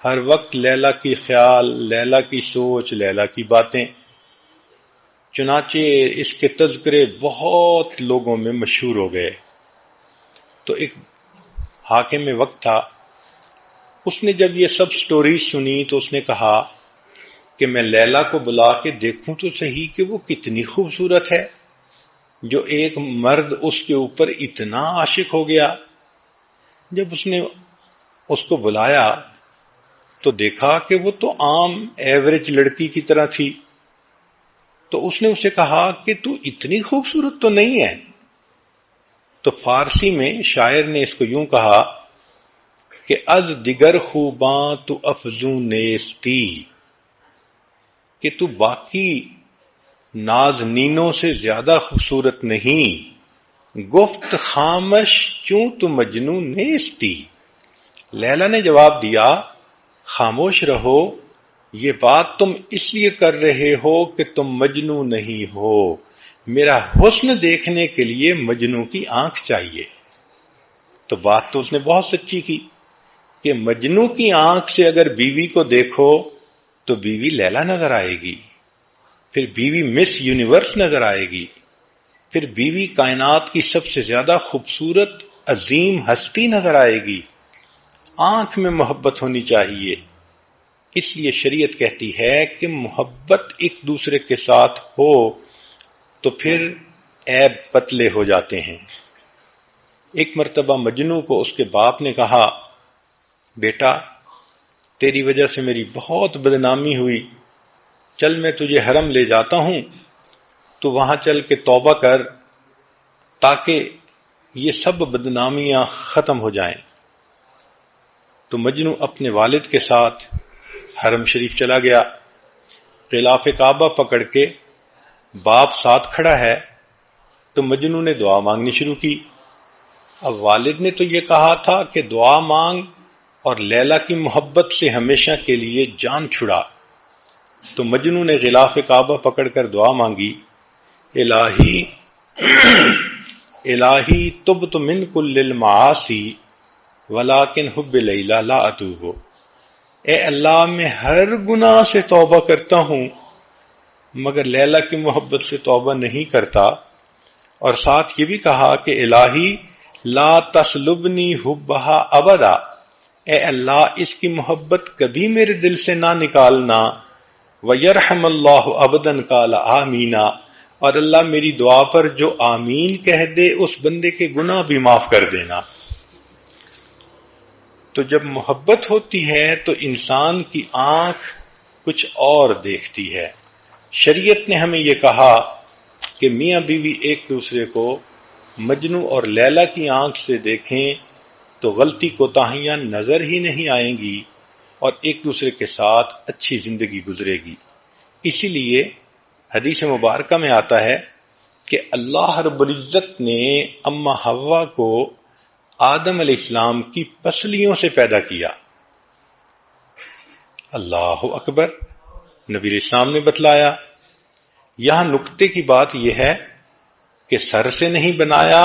Speaker 1: ہر وقت لیلا کی خیال، لیلا کی سوچ، لیلا کی باتیں. چنانچہ اس کے تذکرے بہت لوگوں میں مشہور ہو گئے. تو ایک حاکم وقت تھا، اس نے جب یہ سب سٹوریز سنی تو اس نے کہا کہ میں لیلا کو بلا کے دیکھوں تو صحیح کہ وہ کتنی خوبصورت ہے جو ایک مرد اس کے اوپر اتنا عاشق ہو گیا. جب اس نے اس کو بلایا تو دیکھا کہ وہ تو عام ایوریج لڑکی کی طرح تھی. تو اس نے اسے کہا کہ تو اتنی خوبصورت تو نہیں ہے. تو فارسی میں شاعر نے اس کو یوں کہا کہ از دیگر خوباں تو افزوں نیستی، کہ تو باقی نازنینوں سے زیادہ خوبصورت نہیں. گفت خامش کیوں تو مجنون نیستی. لیلا نے جواب دیا، خاموش رہو، یہ بات تم اس لیے کر رہے ہو کہ تم مجنو نہیں ہو. میرا حسن دیکھنے کے لیے مجنو کی آنکھ چاہیے. تو بات تو اس نے بہت سچی کی کہ مجنو کی آنکھ سے اگر بیوی کو دیکھو تو بیوی لیلا نظر آئے گی، پھر بیوی مس یونیورس نظر آئے گی، پھر بیوی کائنات کی سب سے زیادہ خوبصورت عظیم ہستی نظر آئے گی. آنکھ میں محبت ہونی چاہیے. اس لیے شریعت کہتی ہے کہ محبت ایک دوسرے کے ساتھ ہو تو پھر عیب پتلے ہو جاتے ہیں. ایک مرتبہ مجنو کو اس کے باپ نے کہا، بیٹا تیری وجہ سے میری بہت بدنامی ہوئی، چل میں تجھے حرم لے جاتا ہوں، تو وہاں چل کے توبہ کر تاکہ یہ سب بدنامیاں ختم ہو جائیں. تو مجنو اپنے والد کے ساتھ حرم شریف چلا گیا. غلاف کعبہ پکڑ کے باپ ساتھ کھڑا ہے تو مجنو نے دعا مانگنی شروع کی. اب والد نے تو یہ کہا تھا کہ دعا مانگ اور لیلا کی محبت سے ہمیشہ کے لیے جان چھڑا. تو مجنو نے غلاف کعبہ پکڑ کر دعا مانگی، الہی الہی تبت من کل المعاصی ولیکن حب لیلا لا اتوب. اے اللہ میں ہر گناہ سے توبہ کرتا ہوں مگر لیلا کی محبت سے توبہ نہیں کرتا. اور ساتھ یہ بھی کہا کہ الہی لا تسلبنی حبہا ابدا، اے اللہ اس کی محبت کبھی میرے دل سے نہ نکالنا. وَيَرْحَمَ اللَّهُ عَبْدًا قَالَ آمِينَ، اور اللہ میری دعا پر جو آمین کہہ دے اس بندے کے گناہ بھی معاف کر دینا. تو جب محبت ہوتی ہے تو انسان کی آنکھ کچھ اور دیکھتی ہے. شریعت نے ہمیں یہ کہا کہ میاں بیوی ایک دوسرے کو مجنو اور لیلا کی آنکھ سے دیکھیں تو غلطی کوتاہیاں نظر ہی نہیں آئیں گی اور ایک دوسرے کے ساتھ اچھی زندگی گزرے گی۔ اسی لیے حدیث مبارکہ میں آتا ہے کہ اللہ رب العزت نے اما حوا کو آدم علیہ السلام کی پسلیوں سے پیدا کیا۔ اللہ اکبر، نبی علیہ السلام نے بتلایا۔ یہاں نکتے کی بات یہ ہے کہ سر سے نہیں بنایا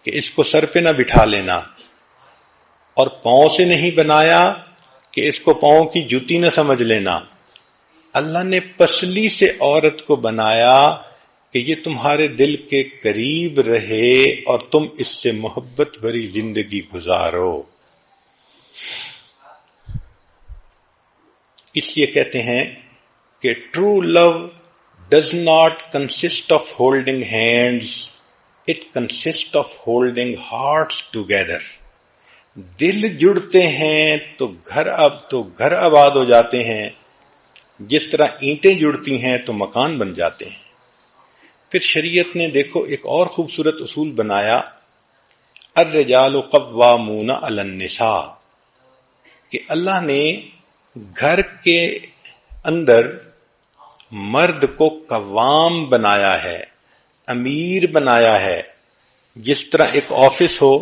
Speaker 1: کہ اس کو سر پہ نہ بٹھا لینا، اور پاؤں سے نہیں بنایا کہ اس کو پاؤں کی جوتی نہ سمجھ لینا۔ اللہ نے پسلی سے عورت کو بنایا کہ یہ تمہارے دل کے قریب رہے اور تم اس سے محبت بھری زندگی گزارو۔ اس لیے کہتے ہیں کہ true love does not consist of holding hands, it consists of holding hearts together. دل جڑتے ہیں تو گھر آباد ہو جاتے ہیں، جس طرح اینٹیں جڑتی ہیں تو مکان بن جاتے ہیں۔ پھر شریعت نے دیکھو ایک اور خوبصورت اصول بنایا، الرجال قوامون علی النساء، کہ اللہ نے گھر کے اندر مرد کو قوام بنایا ہے، امیر بنایا ہے۔ جس طرح ایک آفس ہو،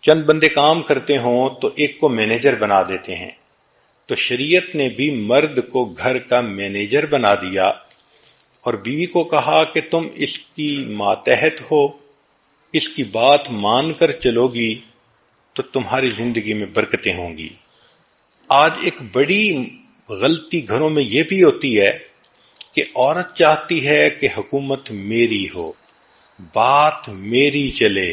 Speaker 1: چند بندے کام کرتے ہوں تو ایک کو مینیجر بنا دیتے ہیں، تو شریعت نے بھی مرد کو گھر کا مینیجر بنا دیا اور بیوی کو کہا کہ تم اس کی ماتحت ہو، اس کی بات مان کر چلو گی تو تمہاری زندگی میں برکتیں ہوں گی۔ آج ایک بڑی غلطی گھروں میں یہ بھی ہوتی ہے کہ عورت چاہتی ہے کہ حکومت میری ہو، بات میری چلے،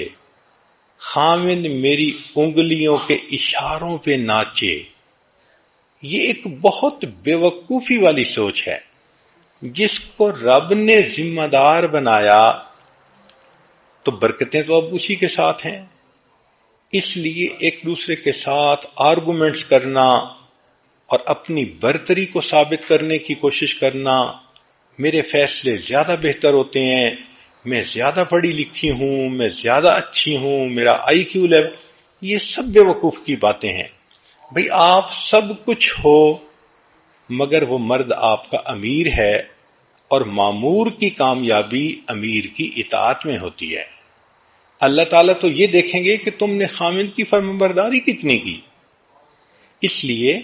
Speaker 1: خامند میری انگلیوں کے اشاروں پہ ناچے۔ یہ ایک بہت بے وقوفی والی سوچ ہے۔ جس کو رب نے ذمہ دار بنایا تو برکتیں تو اب اسی کے ساتھ ہیں۔ اس لیے ایک دوسرے کے ساتھ آرگومنٹس کرنا اور اپنی برتری کو ثابت کرنے کی کوشش کرنا، میرے فیصلے زیادہ بہتر ہوتے ہیں، میں زیادہ پڑھی لکھی ہوں، میں زیادہ اچھی ہوں، میرا آئی کیو لیول، یہ سب بے وقوف کی باتیں ہیں۔ بھئی آپ سب کچھ ہو مگر وہ مرد آپ کا امیر ہے، اور مامور کی کامیابی امیر کی اطاعت میں ہوتی ہے۔ اللہ تعالیٰ تو یہ دیکھیں گے کہ تم نے خامند کی فرمانبرداری کتنی کی۔ اس لیے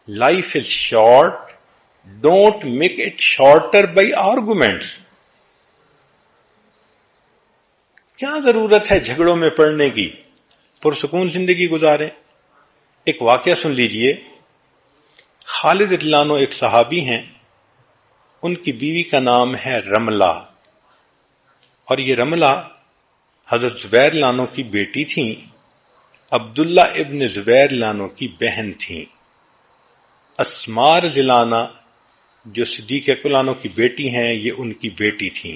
Speaker 1: life is short, don't make it shorter by arguments. کیا ضرورت ہے جھگڑوں میں پڑنے کی، پرسکون زندگی گزاریں۔ ایک واقعہ سن لیجئے۔ خالد رضی اللہ عنہ ایک صحابی ہیں، ان کی بیوی کا نام ہے رملہ، اور یہ رملہ حضرت زبیر رضی اللہ عنہ کی بیٹی تھیں، عبداللہ ابن زبیر رضی اللہ عنہ کی بہن تھیں۔ اسماء رضی اللہ عنہ جو صدیق اکبر رضی اللہ عنہ کی بیٹی ہیں، یہ ان کی بیٹی تھیں۔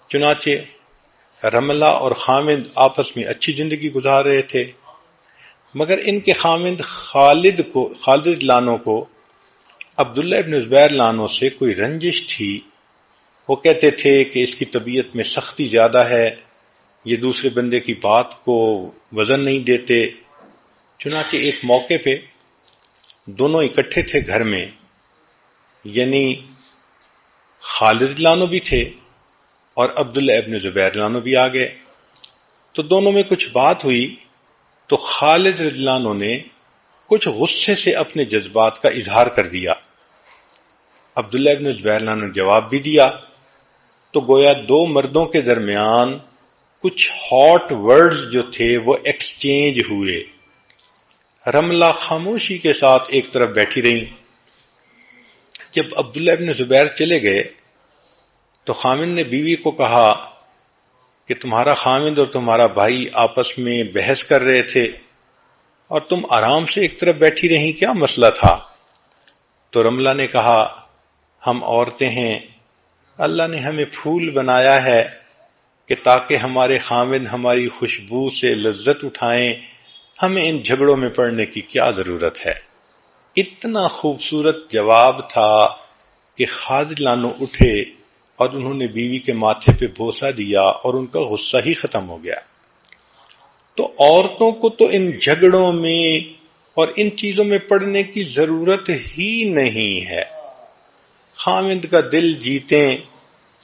Speaker 1: چنانچہ رملہ اور خامند آپس میں اچھی زندگی گزار رہے تھے، مگر ان کے خامند خالد رضی اللہ عنہ کو عبداللہ ابن زبیر رضی اللہ عنہ سے کوئی رنجش تھی۔ وہ کہتے تھے کہ اس کی طبیعت میں سختی زیادہ ہے، یہ دوسرے بندے کی بات کو وزن نہیں دیتے۔ چنانچہ ایک موقع پہ دونوں اکٹھے تھے گھر میں، یعنی خالد رضی اللہ عنہ بھی تھے اور عبداللہ ابن زبیر رضی اللہ عنہ بھی آ گئے۔ تو دونوں میں کچھ بات ہوئی تو خالد رضی اللہ عنہ نے کچھ غصے سے اپنے جذبات کا اظہار کر دیا۔ عبداللہ ابن زبیر رضی اللہ عنہ نے جواب بھی دیا، تو گویا دو مردوں کے درمیان کچھ ہاٹ ورڈز جو تھے وہ ایکسچینج ہوئے۔ رملہ خاموشی کے ساتھ ایک طرف بیٹھی رہیں۔ جب عبداللہ ابن زبیر چلے گئے تو خامند نے بیوی کو کہا کہ تمہارا خامند اور تمہارا بھائی آپس میں بحث کر رہے تھے اور تم آرام سے ایک طرف بیٹھی رہیں، کیا مسئلہ تھا؟ تو رملہ نے کہا، ہم عورتیں ہیں، اللہ نے ہمیں پھول بنایا ہے کہ تاکہ ہمارے خامند ہماری خوشبو سے لذت اٹھائیں، ہمیں ان جھگڑوں میں پڑنے کی کیا ضرورت ہے۔ اتنا خوبصورت جواب تھا کہ خالد لانو اٹھے اور انہوں نے بیوی کے ماتھے پہ بوسہ دیا اور ان کا غصہ ہی ختم ہو گیا۔ تو عورتوں کو تو ان جھگڑوں میں اور ان چیزوں میں پڑنے کی ضرورت ہی نہیں ہے۔ خاوند کا دل جیتیں،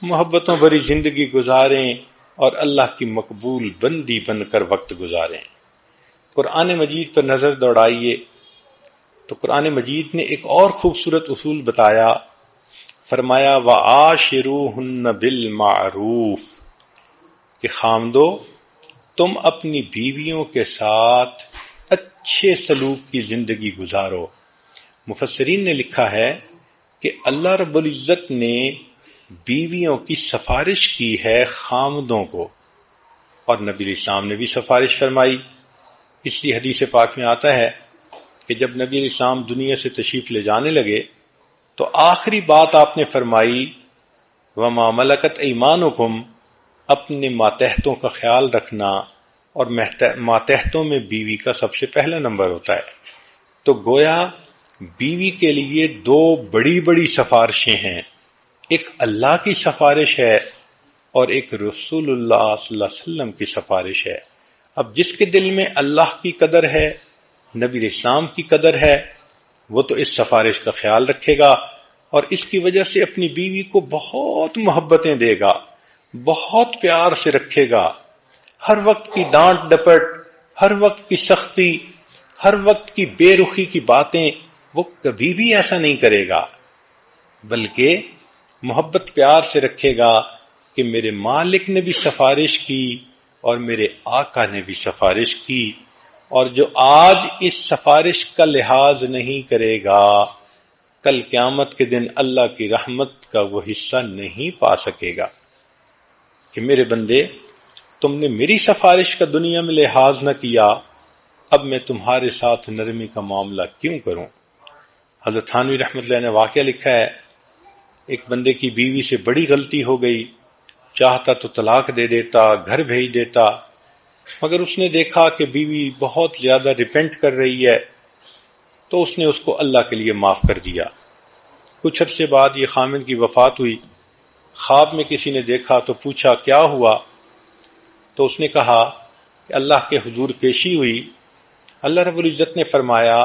Speaker 1: محبتوں بھری زندگی گزاریں اور اللہ کی مقبول بندی بن کر وقت گزاریں۔ قرآن مجید پر نظر دوڑائیے تو قرآن مجید نے ایک اور خوبصورت اصول بتایا، فرمایا وَعَاشِرُوهُنَّ بِالْمَعْرُوفِ کہ خامدو تم اپنی بیویوں کے ساتھ اچھے سلوک کی زندگی گزارو۔ مفسرین نے لکھا ہے کہ اللہ رب العزت نے بیویوں کی سفارش کی ہے خامدوں کو، اور نبی علیہ السلام نے بھی سفارش فرمائی۔ اس لیے حدیث پاک میں آتا ہے کہ جب نبی علیہ السلام دنیا سے تشریف لے جانے لگے تو آخری بات آپ نے فرمائی وَمَا مَلَكَتْ أَيْمَانُكُمْ اپنے ماتحتوں کا خیال رکھنا، اور ماتحتوں میں بیوی کا سب سے پہلا نمبر ہوتا ہے۔ تو گویا بیوی کے لیے دو بڑی بڑی سفارشیں ہیں، ایک اللہ کی سفارش ہے اور ایک رسول اللہ صلی اللہ علیہ وسلم کی سفارش ہے۔ اب جس کے دل میں اللہ کی قدر ہے، نبی علیہ السلام کی قدر ہے، وہ تو اس سفارش کا خیال رکھے گا اور اس کی وجہ سے اپنی بیوی کو بہت محبتیں دے گا، بہت پیار سے رکھے گا۔ ہر وقت کی ڈانٹ ڈپٹ، ہر وقت کی سختی، ہر وقت کی بے رخی کی باتیں وہ کبھی بھی ایسا نہیں کرے گا، بلکہ محبت پیار سے رکھے گا کہ میرے مالک نے بھی سفارش کی اور میرے آقا نے بھی سفارش کی، اور جو آج اس سفارش کا لحاظ نہیں کرے گا کل قیامت کے دن اللہ کی رحمت کا وہ حصہ نہیں پا سکے گا۔ کہ میرے بندے تم نے میری سفارش کا دنیا میں لحاظ نہ کیا، اب میں تمہارے ساتھ نرمی کا معاملہ کیوں کروں؟ حضرت تھانوی رحمۃ اللہ نے واقعہ لکھا ہے، ایک بندے کی بیوی سے بڑی غلطی ہو گئی، چاہتا تو طلاق دے دیتا، گھر بھیج دیتا، مگر اس نے دیکھا کہ بیوی بہت زیادہ ریپینٹ کر رہی ہے تو اس نے اس کو اللہ کے لیے معاف کر دیا۔ کچھ عرصے بعد یہ خامد کی وفات ہوئی، خواب میں کسی نے دیکھا تو پوچھا کیا ہوا، تو اس نے کہا کہ اللہ کے حضور پیشی ہوئی، اللہ رب العزت نے فرمایا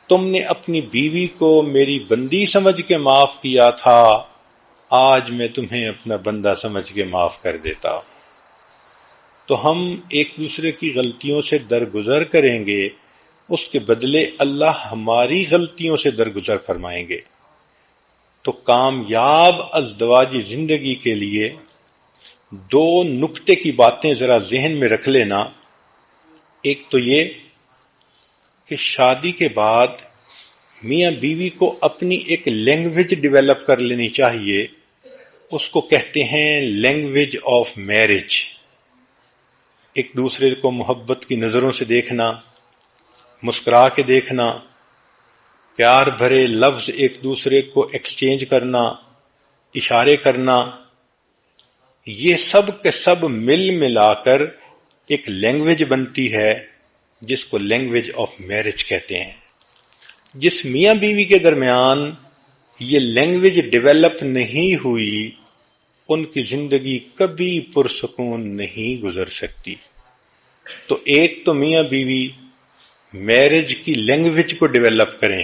Speaker 1: تم نے اپنی بیوی کو میری بندی سمجھ کے معاف کیا تھا، آج میں تمہیں اپنا بندہ سمجھ کے معاف کر دیتا ہوں۔ تو ہم ایک دوسرے کی غلطیوں سے درگزر کریں گے، اس کے بدلے اللہ ہماری غلطیوں سے درگزر فرمائیں گے۔ تو کامیاب ازدواجی زندگی کے لیے دو نکتے کی باتیں ذرا ذہن میں رکھ لینا۔ ایک تو یہ کہ شادی کے بعد میاں بیوی کو اپنی ایک لینگویج ڈیولپ کر لینی چاہیے، اس کو کہتے ہیں لینگویج آف میرج۔ ایک دوسرے کو محبت کی نظروں سے دیکھنا، مسکرا کے دیکھنا، پیار بھرے لفظ ایک دوسرے کو ایکسچینج کرنا، اشارے کرنا، یہ سب کے سب مل ملا کر ایک لینگویج بنتی ہے جس کو لینگویج آف میرج کہتے ہیں۔ جس میاں بیوی کے درمیان یہ لینگویج ڈیولپ نہیں ہوئی، ان کی زندگی کبھی پرسکون نہیں گزر سکتی۔ تو ایک تو میاں بیوی میرج کی لینگویج کو ڈیولپ کریں،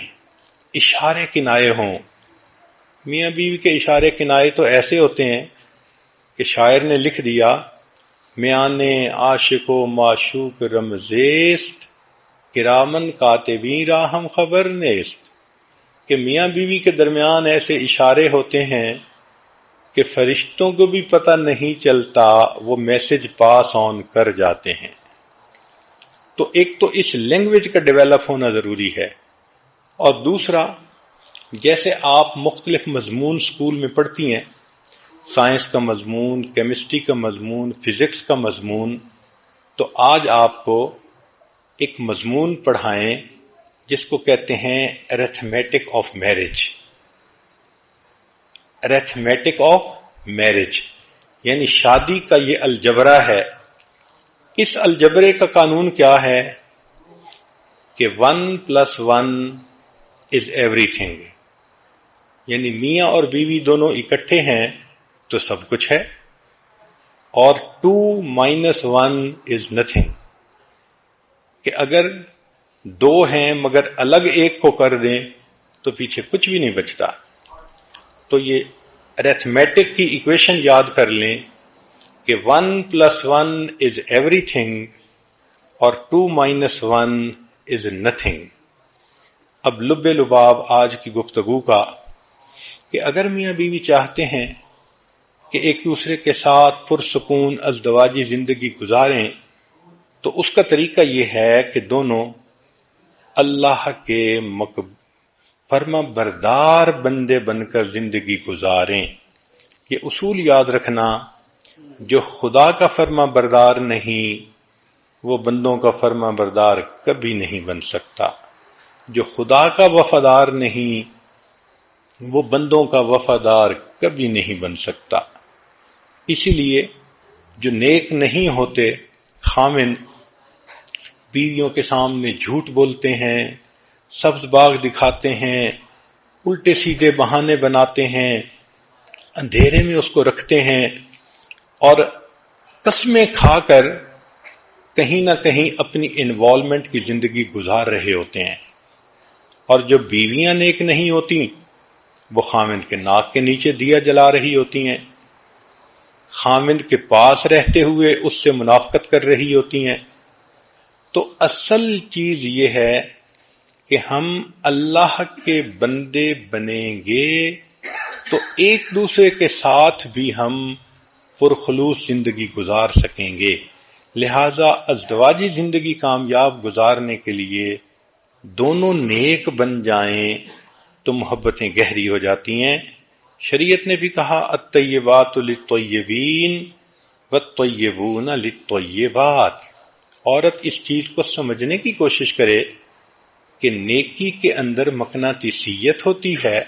Speaker 1: اشارے کنائے ہوں۔ میاں بیوی کے اشارے کنائے تو ایسے ہوتے ہیں کہ شاعر نے لکھ دیا میان عاشق و معشوق رمزیست کرامن کاتبین راہم خبر نیست، کہ میاں بیوی کے درمیان ایسے اشارے ہوتے ہیں کہ فرشتوں کو بھی پتہ نہیں چلتا، وہ میسج پاس آن کر جاتے ہیں۔ تو ایک تو اس لینگویج کا ڈیولپ ہونا ضروری ہے، اور دوسرا جیسے آپ مختلف مضمون سکول میں پڑھتی ہیں، سائنس کا مضمون، کیمسٹری کا مضمون، فزکس کا مضمون، تو آج آپ کو ایک مضمون پڑھائیں جس کو کہتے ہیں arithmetic of marriage. Arithmetic of marriage یعنی شادی کا یہ الجبرا ہے۔ اس الجبرے کا قانون کیا ہے کہ 1+1 is everything۔ یعنی میاں اور بیوی دونوں اکٹھے ہیں تو سب کچھ ہے، اور 2 - 1 is nothing، کہ اگر 2 ہیں مگر الگ ایک کو کر دیں تو پیچھے کچھ بھی نہیں بچتا۔ تو یہ ارتھمیٹک کی ایکویشن یاد کر لیں کہ 1 + 1 is everything اور 2 - 1 is nothing۔ اب لب لباب آج کی گفتگو کا کہ اگر میاں بیوی چاہتے ہیں کہ ایک دوسرے کے ساتھ پرسکون ازدواجی زندگی گزاریں تو اس کا طریقہ یہ ہے کہ دونوں اللہ کے فرما بردار بندے بن کر زندگی گزاریں۔ یہ اصول یاد رکھنا، جو خدا کا فرما بردار نہیں وہ بندوں کا فرما بردار کبھی نہیں بن سکتا، جو خدا کا وفادار نہیں وہ بندوں کا وفادار کبھی نہیں بن سکتا۔ اسی لیے جو نیک نہیں ہوتے خامن بیویوں کے سامنے جھوٹ بولتے ہیں، سبز باغ دکھاتے ہیں، الٹے سیدھے بہانے بناتے ہیں، اندھیرے میں اس کو رکھتے ہیں اور قسمیں کھا کر کہیں نہ کہیں اپنی انوالومنٹ کی زندگی گزار رہے ہوتے ہیں۔ اور جو بیویاں نیک نہیں ہوتی وہ خامن کے ناک کے نیچے دیا جلا رہی ہوتی ہیں، خامن کے پاس رہتے ہوئے اس سے منافقت کر رہی ہوتی ہیں۔ تو اصل چیز یہ ہے کہ ہم اللہ کے بندے بنیں گے تو ایک دوسرے کے ساتھ بھی ہم پرخلوص زندگی گزار سکیں گے۔ لہذا ازدواجی زندگی کامیاب گزارنے کے لیے دونوں نیک بن جائیں تو محبتیں گہری ہو جاتی ہیں۔ شریعت نے بھی کہا الطیبات للطیبین والطیبون للطیبات۔ عورت اس چیز کو سمجھنے کی کوشش کرے کہ نیکی کے اندر مقناطیسیت ہوتی ہے۔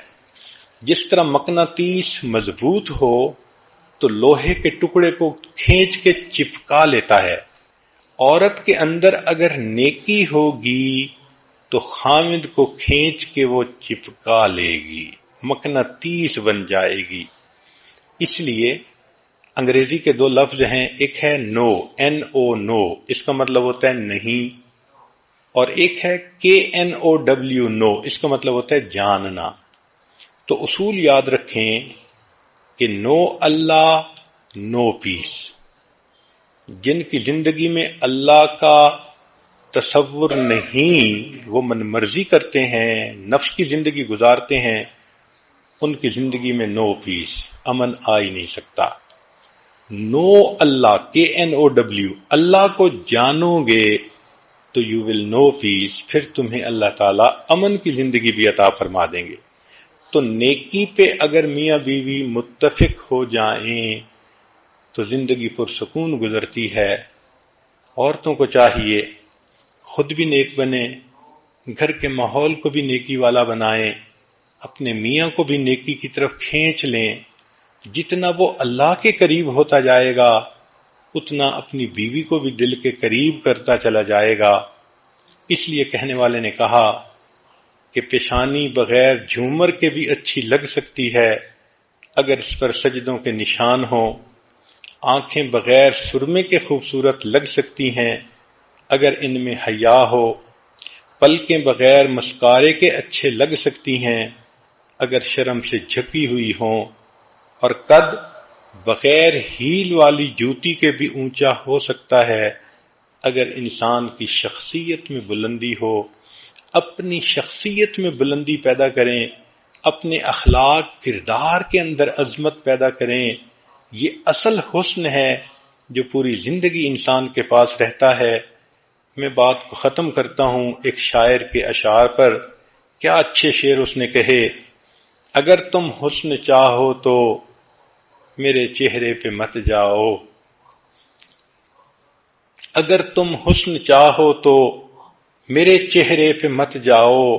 Speaker 1: جس طرح مقناطیس مضبوط ہو تو لوہے کے ٹکڑے کو کھینچ کے چپکا لیتا ہے، عورت کے اندر اگر نیکی ہوگی تو خامد کو کھینچ کے وہ چپکا لے گی، مقناطیس بن جائے گی۔ اس لیے انگریزی کے 2 لفظ ہیں، ایک ہے نو، NO نو، اس کا مطلب ہوتا ہے نہیں، اور ایک ہے KNOW نو، اس کا مطلب ہوتا ہے جاننا۔ تو اصول یاد رکھیں کہ نو اللہ نو پیس۔ جن کی زندگی میں اللہ کا تصور نہیں، وہ من مرضی کرتے ہیں، نفس کی زندگی گزارتے ہیں، ان کی زندگی میں نو پیس، امن آ ہی نہیں سکتا۔ نو اللہ KNOW، اللہ کو جانو گے تو یو ول نو پیس، پھر تمہیں اللہ تعالیٰ امن کی زندگی بھی عطا فرما دیں گے۔ تو نیکی پہ اگر میاں بیوی متفق ہو جائیں تو زندگی پرسکون گزرتی ہے۔ عورتوں کو چاہیے خود بھی نیک بنیں، گھر کے ماحول کو بھی نیکی والا بنائیں، اپنے میاں کو بھی نیکی کی طرف کھینچ لیں۔ جتنا وہ اللہ کے قریب ہوتا جائے گا اتنا اپنی بیوی کو بھی دل کے قریب کرتا چلا جائے گا۔ اس لیے کہنے والے نے کہا کہ پیشانی بغیر جھومر کے بھی اچھی لگ سکتی ہے اگر اس پر سجدوں کے نشان ہوں، آنکھیں بغیر سرمے کے خوبصورت لگ سکتی ہیں اگر ان میں حیا ہو، پلکیں بغیر مسکارے کے اچھے لگ سکتی ہیں اگر شرم سے جھکی ہوئی ہوں، اور قد بغیر ہیل والی جوتی کے بھی اونچا ہو سکتا ہے اگر انسان کی شخصیت میں بلندی ہو۔ اپنی شخصیت میں بلندی پیدا کریں، اپنے اخلاق کردار کے اندر عظمت پیدا کریں۔ یہ اصل حسن ہے جو پوری زندگی انسان کے پاس رہتا ہے۔ میں بات کو ختم کرتا ہوں ایک شاعر کے اشعار پر۔ کیا اچھے شعر اس نے کہے، اگر تم حسن چاہو تو میرے چہرے پہ مت جاؤ، اگر تم حسن چاہو تو میرے چہرے پہ مت جاؤ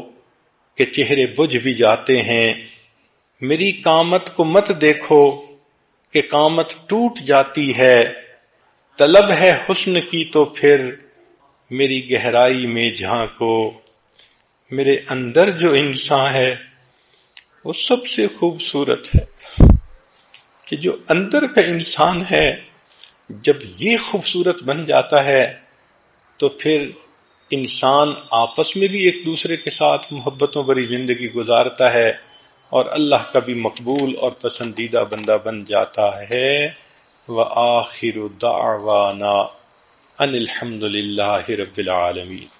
Speaker 1: کہ چہرے بجھ بھی جاتے ہیں، میری قامت کو مت دیکھو کہ قامت ٹوٹ جاتی ہے، طلب ہے حسن کی تو پھر میری گہرائی میں جھانکو، میرے اندر جو انسان ہے وہ سب سے خوبصورت ہے کہ جو اندر کا انسان ہے جب یہ خوبصورت بن جاتا ہے تو پھر انسان آپس میں بھی ایک دوسرے کے ساتھ محبتوں بھری زندگی گزارتا ہے اور اللہ کا بھی مقبول اور پسندیدہ بندہ بن جاتا ہے۔ وآخر دعوانا ان الحمد للہ رب العالمین۔